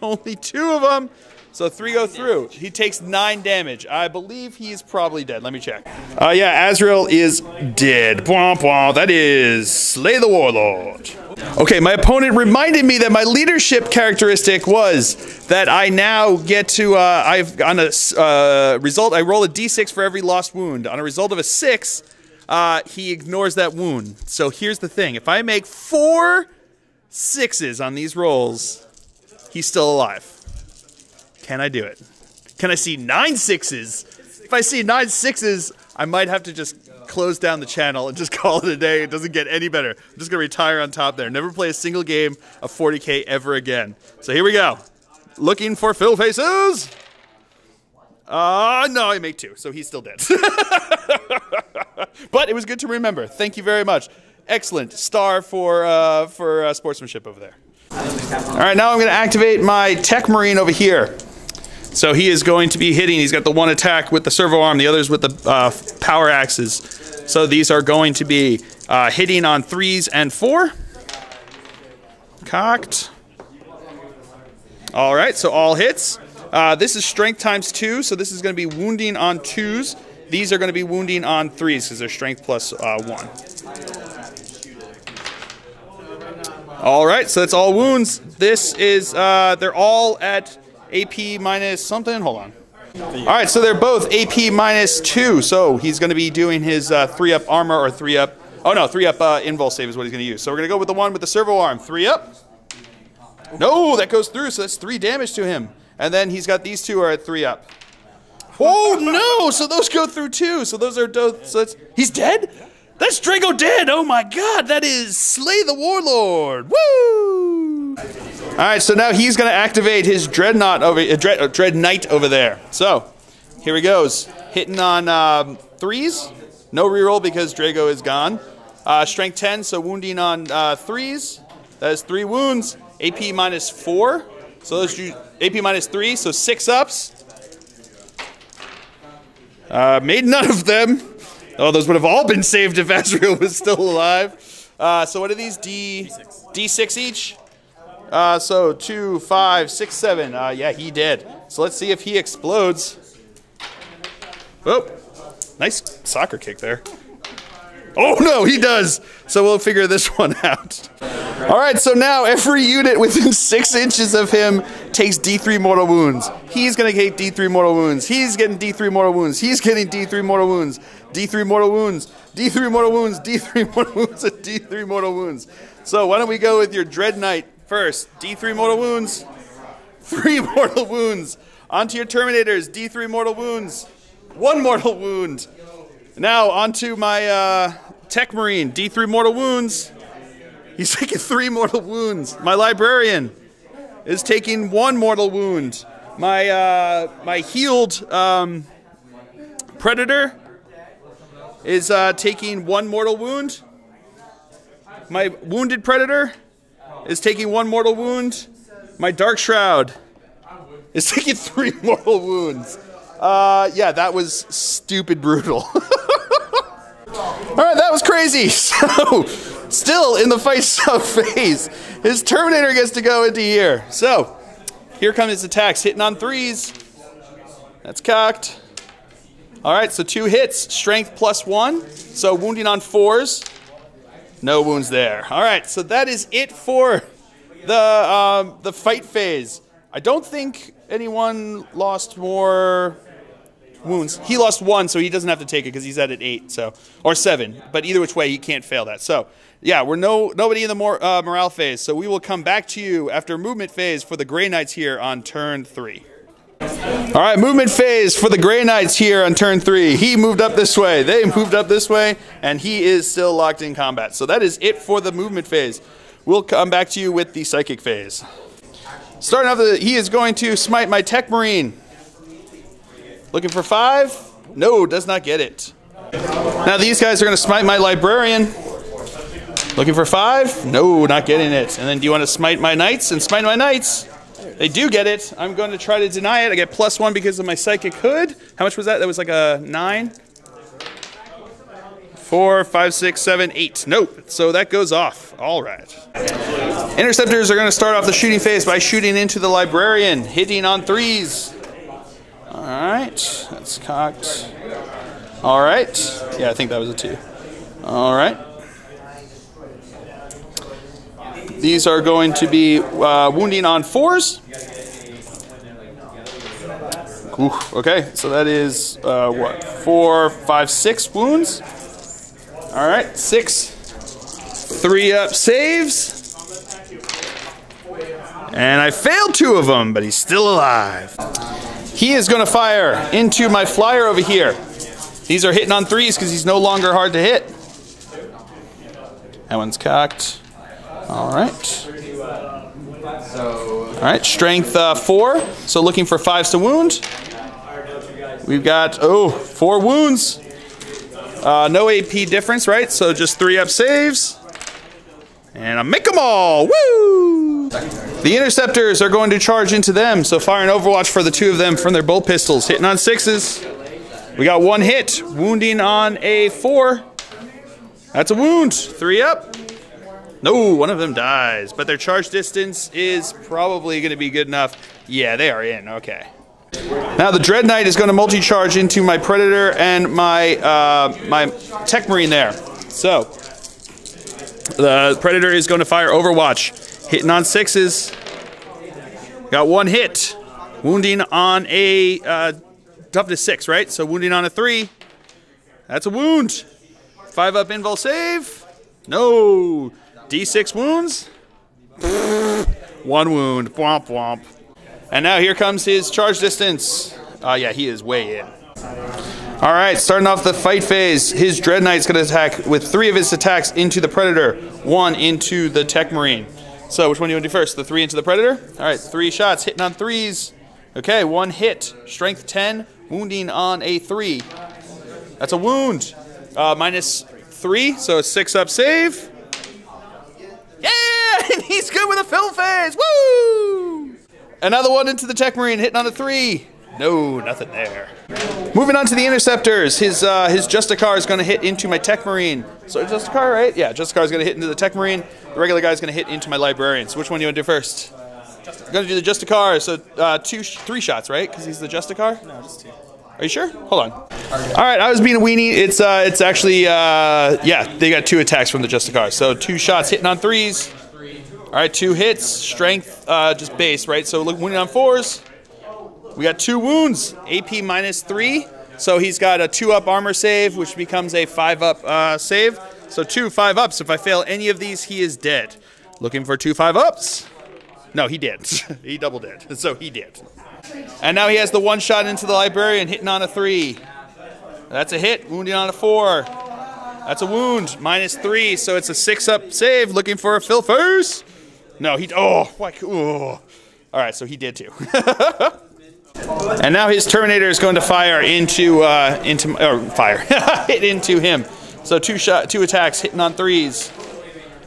S1: only 2 of them. So 3 go through. He takes 9 damage. I believe he's probably dead. Let me check. Yeah, Azrael is dead. Bwah, bwah. That is Slay the Warlord. Okay, my opponent reminded me that my leadership characteristic was that I now get to, on a result, I roll a d6 for every lost wound. On a result of a 6, he ignores that wound. So here's the thing. If I make 4 6s on these rolls, he's still alive. Can I do it? Can I see 9 6s? If I see 9 6s, I might have to just close down the channel and just call it a day. It doesn't get any better. I'm just going to retire on top there. Never play a single game of 40K ever again. So here we go. Looking for fill faces. No, I make 2, so he's still dead. But it was good to remember. Thank you very much. Excellent. Star for sportsmanship over there. All right, now I'm going to activate my Techmarine over here. So he is going to be hitting. He's got the 1 attack with the servo arm, the others with the power axes. So these are going to be hitting on 3s and 4. Cocked. All right, so all hits. This is strength times 2, so this is going to be wounding on 2s. These are going to be wounding on 3s because they're strength plus 1. All right, so that's all wounds. This is, they're all at AP minus something. Hold on. All right, so they're both AP minus 2. So he's going to be doing his 3-up armor or 3-up. Oh no, 3-up invul save is what he's going to use. So we're going to go with the one with the servo arm. 3-up. No, that goes through. So that's 3 damage to him. And then he's got these 2 are at 3-up. Oh no! So those go through too. So those are so that's, he's dead. That's Draigo dead. Oh my God! That is Slay the Warlord. Woo! All right, so now he's going to activate his Dread Knight over there. So, here he goes. Hitting on 3s. No reroll because Draigo is gone. Strength 10, so wounding on 3s. That is 3 wounds. AP minus 4. So those do AP minus 3, so 6 ups. Made none of them. Oh, those would have all been saved if Azrael was still alive. So what are these? D6 each? So 2, 5, 6, 7. Yeah, he did. So let's see if he explodes. Oh, nice soccer kick there. Oh no, he does. So we'll figure this one out. All right, so now every unit within 6 inches of him takes D3 mortal wounds. He's gonna get D3 mortal wounds. He's getting D3 mortal wounds. He's getting D3 mortal wounds. D3 mortal wounds. D3 mortal wounds. D3 mortal wounds. And D3 mortal wounds. So why don't we go with your Dread Knight first? D3 mortal wounds. 3 mortal wounds. Onto your Terminators. D3 mortal wounds. 1 mortal wound. Now onto my Techmarine. D3 mortal wounds. He's taking 3 mortal wounds. My Librarian is taking 1 mortal wound. My my healed Predator is taking 1 mortal wound. My Wounded Predator is taking 1 mortal wound. My Dark Shroud is taking 3 mortal wounds. Yeah, that was stupid brutal. Alright, that was crazy. So, still in the fight sub phase, his Terminator gets to go into here. So, here come his attacks. Hitting on 3s. That's cocked. Alright, so 2 hits. Strength plus 1. So, wounding on 4s. No wounds there. Alright, so that is it for the fight phase. I don't think anyone lost more wounds. He lost 1, so he doesn't have to take it because he's at 8, so, or 7. But either which way, he can't fail that. So, yeah, we're nobody in the morale phase. So we will come back to you after movement phase for the Grey Knights here on turn 3. All right, movement phase for the Grey Knights here on turn 3. He moved up this way. They moved up this way, and he is still locked in combat. So that is it for the movement phase. We'll come back to you with the psychic phase. Starting off, he is going to smite my Techmarine. Looking for 5? No, does not get it. Now these guys are going to smite my Librarian. Looking for 5? No, not getting it. And then do you want to smite my Knights and smite my Knights? They do get it. I'm going to try to deny it. I get +1 because of my Psychic Hood. How much was that? That was like a 9? 4, 5, 6, 7, 8. Nope. So that goes off. All right. Interceptors are going to start off the shooting phase by shooting into the librarian, hitting on 3s. All right. That's cocked. All right. Yeah, I think that was a 2. All right. These are going to be wounding on 4s. Ooh, okay, so that is what? 4, 5, 6 wounds. All right, 6. 3-up saves. And I failed 2 of them, but he's still alive. He is going to fire into my flyer over here. These are hitting on 3s because he's no longer hard to hit. That one's cocked. All right. All right, strength 4. So looking for 5s to wound. We've got 4 wounds. No AP difference, right? So just 3-up saves. And I make them all. Woo! The interceptors are going to charge into them. So fire an overwatch for the 2 of them from their bolt pistols. Hitting on 6s. We got 1 hit. Wounding on a 4. That's a wound. 3-up. No, one of them dies. But their charge distance is probably going to be good enough. Yeah, they are in. Okay. Now the Dread Knight is going to multi-charge into my Predator and my my Techmarine there. So the Predator is going to fire Overwatch, hitting on 6s. Got 1 hit, wounding on a toughness 6, right? So wounding on a 3. That's a wound. 5-up invul save. No. D6 wounds. 1 wound. Womp womp. And now here comes his charge distance. Yeah, he is way in. All right, starting off the fight phase, his Dread Knight's going to attack with 3 of his attacks into the Predator, 1 into the Techmarine. So which one do you want to do first? The 3 into the Predator? All right, 3 shots, hitting on 3s. Okay, 1 hit, strength 10, wounding on a 3. That's a wound. -3, so a 6-up save. Yeah, and he's good with a fill phase. Woo! Another one into the Techmarine, hitting on a 3. No, nothing there. Moving on to the Interceptors. His Justicar is going to hit into my Techmarine. So Justicar, right? Yeah, Justicar is going to hit into the Techmarine. The regular guy is going to hit into my Librarian. So which one do you want to do first? I'm going to do the Justicar. So 3 shots, right? Because he's the Justicar?
S2: No, just 2.
S1: Are you sure? Hold on. All right, I was being a weenie. It's actually, yeah, they got 2 attacks from the Justicar. So 2 shots hitting on 3s. All right, 2 hits, strength, just base, right? So look, wounding on 4s. We got 2 wounds, AP -3. So he's got a 2-up armor save, which becomes a 5-up save. So 2 5-ups. If I fail any of these, he is dead. Looking for 2 5-ups. No, he did. He double did. So he did. And now he has the 1 shot into the Librarian, hitting on a 3. That's a hit, wounding on a 4. That's a wound, -3. So it's a 6-up save, looking for a fill first. No, he, oh, all right, so he did too. And now his Terminator is going to fire hit into him. So 2 attacks, hitting on 3s.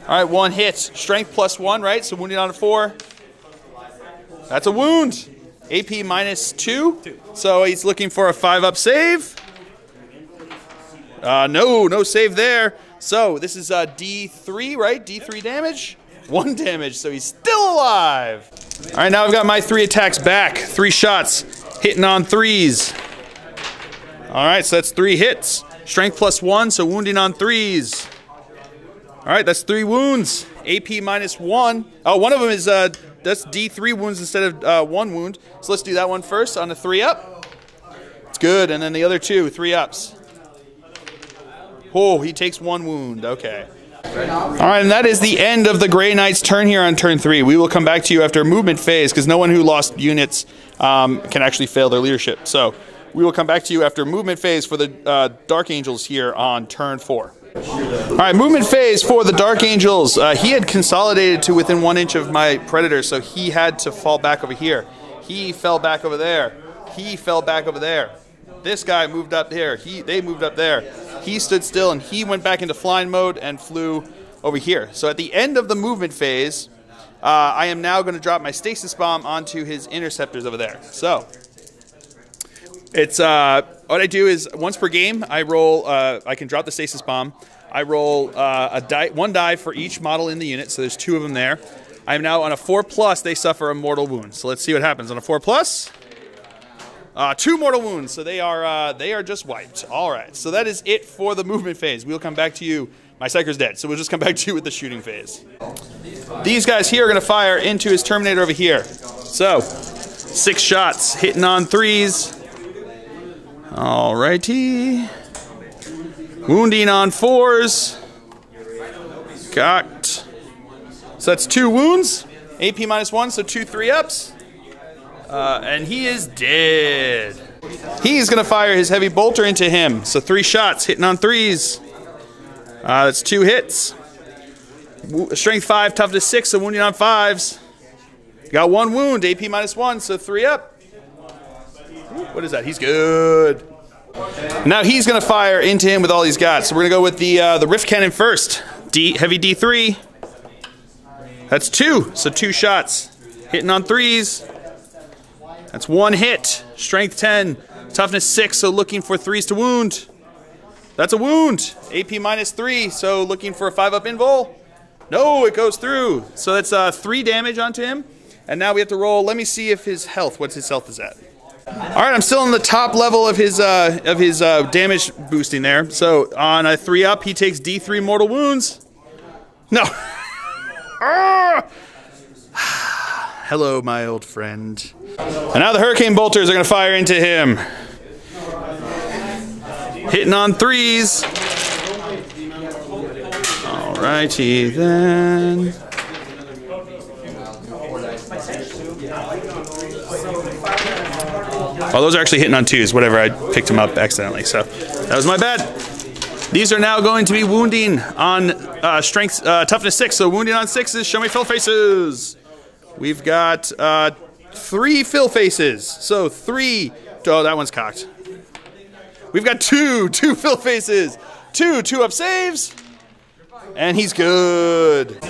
S1: All right, 1 hit, strength +1, right? So wounding on a 4. That's a wound. AP -2. So he's looking for a 5-up save. No save there. So this is D3, right? D3 damage. 1 damage, so he's still alive. All right, now I've got my 3 attacks back. 3 shots, hitting on 3s. All right, so that's 3 hits. Strength +1, so wounding on 3s. All right, that's 3 wounds. AP -1. Oh, one of them is, that's D3 wounds instead of 1 wound. So let's do that one first on a 3-up. It's good, and then the other 2, 3-ups. Oh, he takes 1 wound, okay. All right, and that is the end of the Grey Knight's turn here on turn 3. We will come back to you after movement phase, because no one who lost units can actually fail their leadership. So we will come back to you after movement phase for the Dark Angels here on turn 4. All right, movement phase for the Dark Angels. He had consolidated to within 1 inch of my Predator, so he had to fall back over here. He fell back over there. He fell back over there. This guy moved up here. They moved up there. He stood still, and he went back into flying mode and flew over here. So at the end of the movement phase, I am now going to drop my stasis bomb onto his interceptors over there. So it's what I do is once per game, I roll. I can drop the stasis bomb. I roll one die for each model in the unit, so there's 2 of them there. I'm now on a 4+. They suffer a mortal wound. So let's see what happens on a 4+. 2 mortal wounds, so they are just wiped. All right, so that is it for the movement phase. We'll come back to you. My Psyker's dead, so we'll just come back to you with the shooting phase. These guys here are going to fire into his Terminator over here. So, 6 shots, hitting on 3s. Alrighty. Wounding on 4s. Cocked. So that's 2 wounds. AP -1, so 2 3-ups. And he is dead. He's going to fire his heavy bolter into him. So 3 shots, hitting on 3s. That's 2 hits. Strength 5, toughness 6, so wounding on 5s. Got 1 wound, AP -1, so 3 up. What is that? He's good. Now he's going to fire into him with all he's got. So we're going to go with the Rift Cannon first. Heavy D3. That's 2, so 2 shots. Hitting on 3s. That's 1 hit. Strength 10, toughness 6, so looking for 3s to wound. That's a wound. AP -3, so looking for a 5-up invul. No, it goes through. So that's 3 damage onto him. And now we have to roll. Let me see if his health, what's his health is at. All right, I'm still on the top level of his damage boosting there. So on a 3-up, he takes D3 mortal wounds. No. Hello, my old friend. And now the Hurricane Bolters are going to fire into him. Hitting on 3s. Alrighty then. Oh, those are actually hitting on 2s. Whatever, I picked them up accidentally. So that was my bad. These are now going to be wounding on strength, toughness 6. So wounding on 6s. Show me fill faces. We've got 3 fill faces. So 3. Oh, that one's cocked. We've got 2 fill faces. 2 2-up saves. And he's good.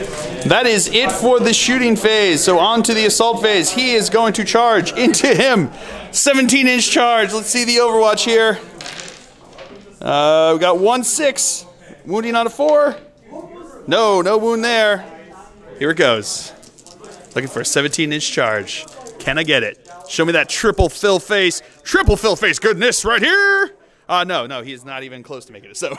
S1: That is it for the shooting phase. So on to the assault phase. He is going to charge into him. 17-inch charge. Let's see the Overwatch here. We got 1 6. Wounding on a 4. No wound there. Here it goes. Looking for a 17-inch charge. Can I get it? Show me that triple fill face. Triple fill face goodness right here. No, he is not even close to making it. So,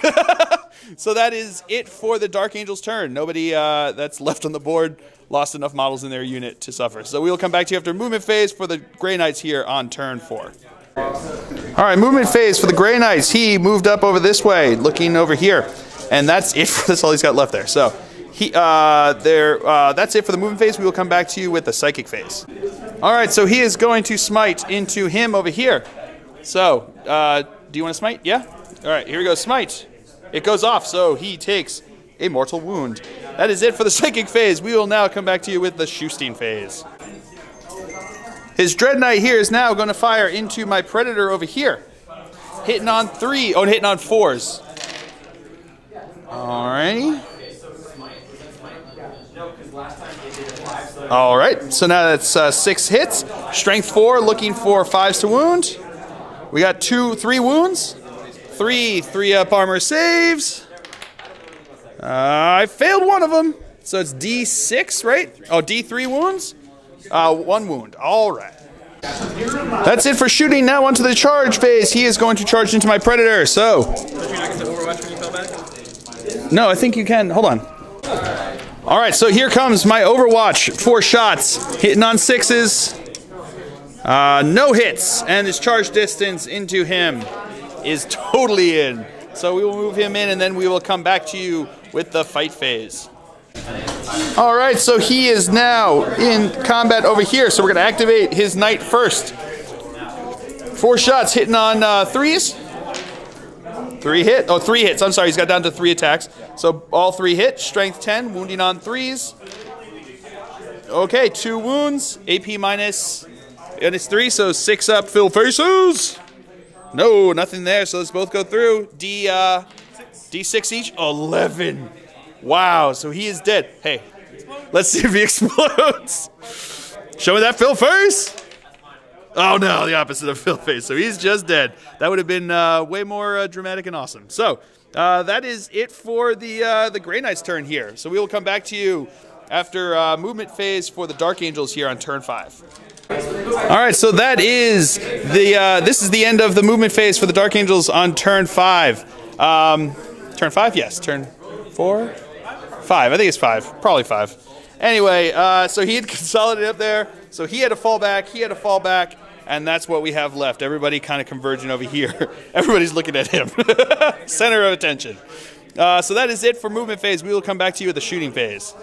S1: so that is it for the Dark Angel's turn. Nobody that's left on the board lost enough models in their unit to suffer. So we will come back to you after movement phase for the Grey Knights here on turn 4. All right, movement phase for the Grey Knights. He moved up over this way, looking over here, and that's it. That's all he's got left there. So that's it for the movement phase. We will come back to you with the psychic phase. All right, so he is going to smite into him over here. So. Do you want to smite? Yeah? All right, here we go. Smite. It goes off, so he takes a mortal wound. That is it for the psychic phase. We will now come back to you with the Shoosting phase. His Dread Knight here is now going to fire into my Predator over here. Hitting on 3. Oh, hitting on 4s. Alrighty. Alright, so now that's 6 hits. Strength 4, looking for 5s to wound. We got 3 wounds. 3 3-up armor saves. I failed one of them. So it's D6, right? Oh, D3 wounds? 1 wound. All right. That's it for shooting. Now onto the charge phase. He is going to charge into my Predator. So. No, I think you can. Hold on. All right, so here comes my Overwatch. 4 shots. Hitting on 6s. No hits, and his charge distance into him is totally in. So we will move him in, and then we will come back to you with the fight phase. All right, so he is now in combat over here. So we're going to activate his Knight first. 4 shots, hitting on 3s. 3 hits. I'm sorry, he's got down to 3 attacks. So all 3 hit. Strength 10, wounding on 3s. Okay, 2 wounds. AP minus. And it's 3, so 6 up fill faces. No, nothing there, so let's both go through. D6 each. 11. Wow, so he is dead. Hey, let's see if he explodes. Show me that fill face. Oh no, the opposite of Phil face. So he's just dead. That would have been way more dramatic and awesome. So that is it for the Grey Knight's turn here. So we will come back to you after movement phase for the Dark Angels here on turn 5. All right, so that is this is the end of the movement phase for the Dark Angels on turn 5. Turn 5, yes. Turn 4, 5. I think it's 5. Probably 5. Anyway, so he had consolidated up there. So he had to fall back. He had to fall back. And that's what we have left. Everybody kind of converging over here. Everybody's looking at him. Center of attention. So that is it for movement phase. We will come back to you at the shooting phase.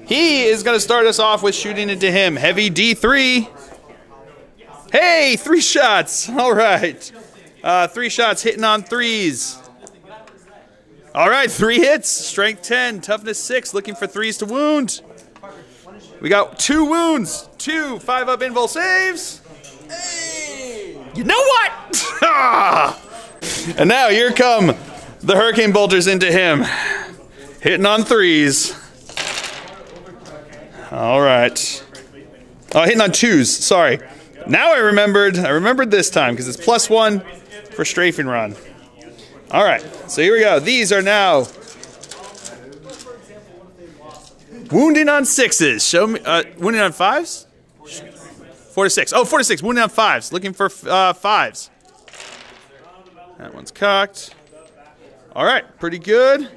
S1: He is going to start us off with shooting into him. Heavy D3. Hey, 3 shots. All right. 3 shots hitting on 3s. All right, 3 hits. Strength 10, toughness 6, looking for 3s to wound. We got 2 wounds. 2 5-up invul saves. Hey. You know what? And now here come the Hurricane Bolters into him. Hitting on 3s. All right. Oh, hitting on 2s. Sorry. Now I remembered this time because it's +1 for strafing run. All right. So here we go. These are now wounding on 6s. Show me wounding on 5s? 4 to 6. Oh, 4 to 6. Wounding on 5s. Looking for 5s. That one's cocked. All right. Pretty good.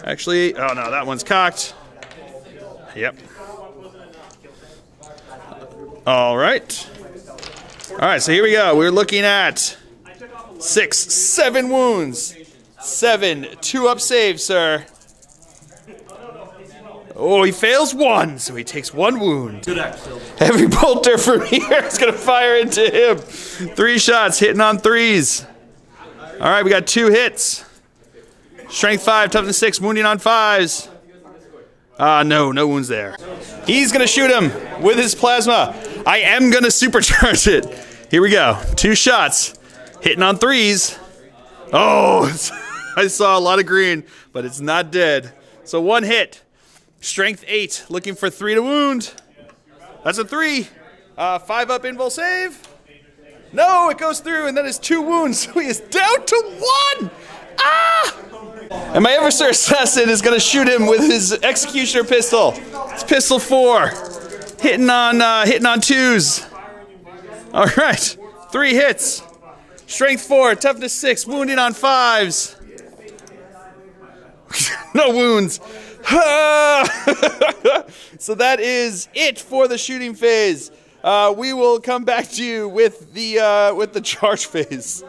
S1: Actually, oh no, that one's cocked. Yep. All right. All right, so here we go. We're looking at 6, 7 wounds. 7, 2-up save, sir. Oh, he fails 1, so he takes 1 wound. Heavy bolter from here is going to fire into him. 3 shots, hitting on 3s. All right, we got 2 hits. Strength 5, toughness 6, wounding on 5s. No wounds there. He's going to shoot him with his plasma. I am going to supercharge it. Here we go. 2 shots, hitting on 3s. Oh, I saw a lot of green, but it's not dead. So 1 hit. Strength 8, looking for 3 to wound. That's a 3. 5-up invul save. No, it goes through, and that is 2 wounds. So he is down to 1. Ah! And my Eversur Assassin is going to shoot him with his Executioner pistol. It's pistol 4. Hitting on 2s. All right. 3 hits. Strength 4, toughness 6, wounding on 5s. No wounds. So that is it for the shooting phase. We will come back to you with the charge phase.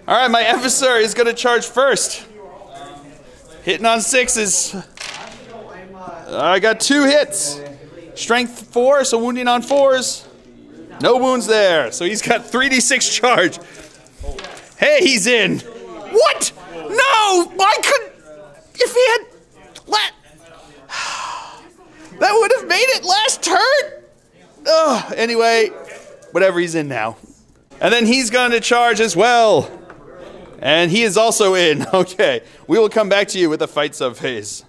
S1: All right, my Eversur is going to charge first. Hitting on 6s. I got 2 hits. Strength 4, so wounding on 4s. No wounds there. So he's got 3d6 charge. Hey, he's in. What? No! I could. If he had. That would have made it last turn. Ugh. Anyway, whatever, he's in now. And then he's going to charge as well. And he is also in. Okay. We will come back to you with the fight sub phase.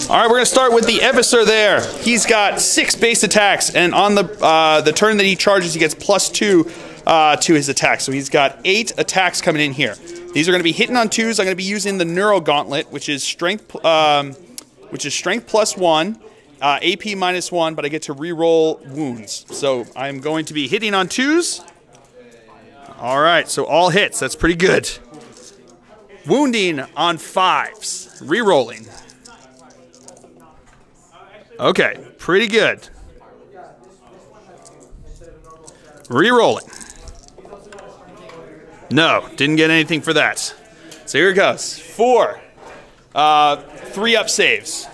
S1: All right, we're going to start with the Eversur there. He's got 6 base attacks, and on the turn that he charges, he gets +2 to his attack. So he's got 8 attacks coming in here. These are going to be hitting on 2s. I'm going to be using the Neuro Gauntlet, which is strength +1, AP -1, but I get to re-roll wounds. So I'm going to be hitting on 2s. All right, so all hits. That's pretty good. Wounding on 5s. Re-rolling. Okay, pretty good. Re-rolling. No, didn't get anything for that. So here it goes. 4. 3-up saves.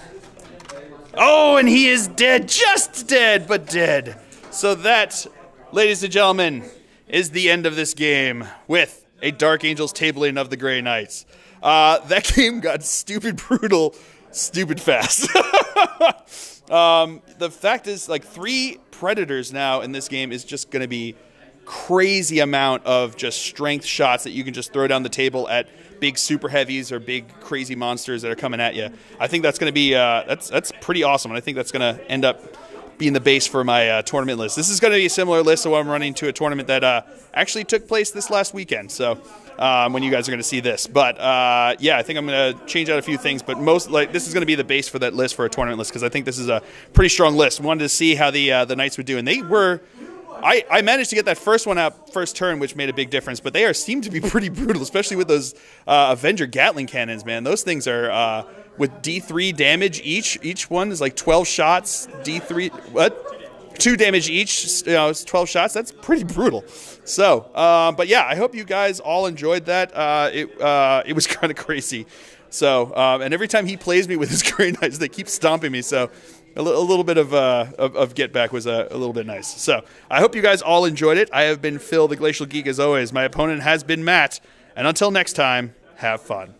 S1: Oh, and he is dead. Just dead, but dead. So that, ladies and gentlemen, is the end of this game with a Dark Angels tabling of the Grey Knights. That game got stupid brutal, stupid fast. The fact is, like, 3 Predators now in this game is just going to be crazy amount of just strength shots that you can just throw down the table at big super heavies or big crazy monsters that are coming at you. I think that's going to be that's pretty awesome, and I think that's going to end up being the base for my tournament list. This is going to be a similar list to what I'm running to a tournament that actually took place this last weekend. So when you guys are going to see this, but yeah, I think I'm going to change out a few things. But this is going to be the base for that list for a tournament list because I think this is a pretty strong list. Wanted to see how the Knights would do, and they were. I managed to get that first one out first turn, which made a big difference. But they seem to be pretty brutal, especially with those Avenger Gatling cannons. Man, those things are with D3 damage each. Each one is like 12 shots. D3 what? 2 damage each. You know, it's 12 shots. That's pretty brutal. So, but yeah, I hope you guys all enjoyed that. It was kind of crazy. So, and every time he plays me with his Grey Knights, they keep stomping me. So. A little bit of get back was a little bit nice. So I hope you guys all enjoyed it. I have been Phil, the Glacial Geek, as always. My opponent has been Matt. And until next time, have fun.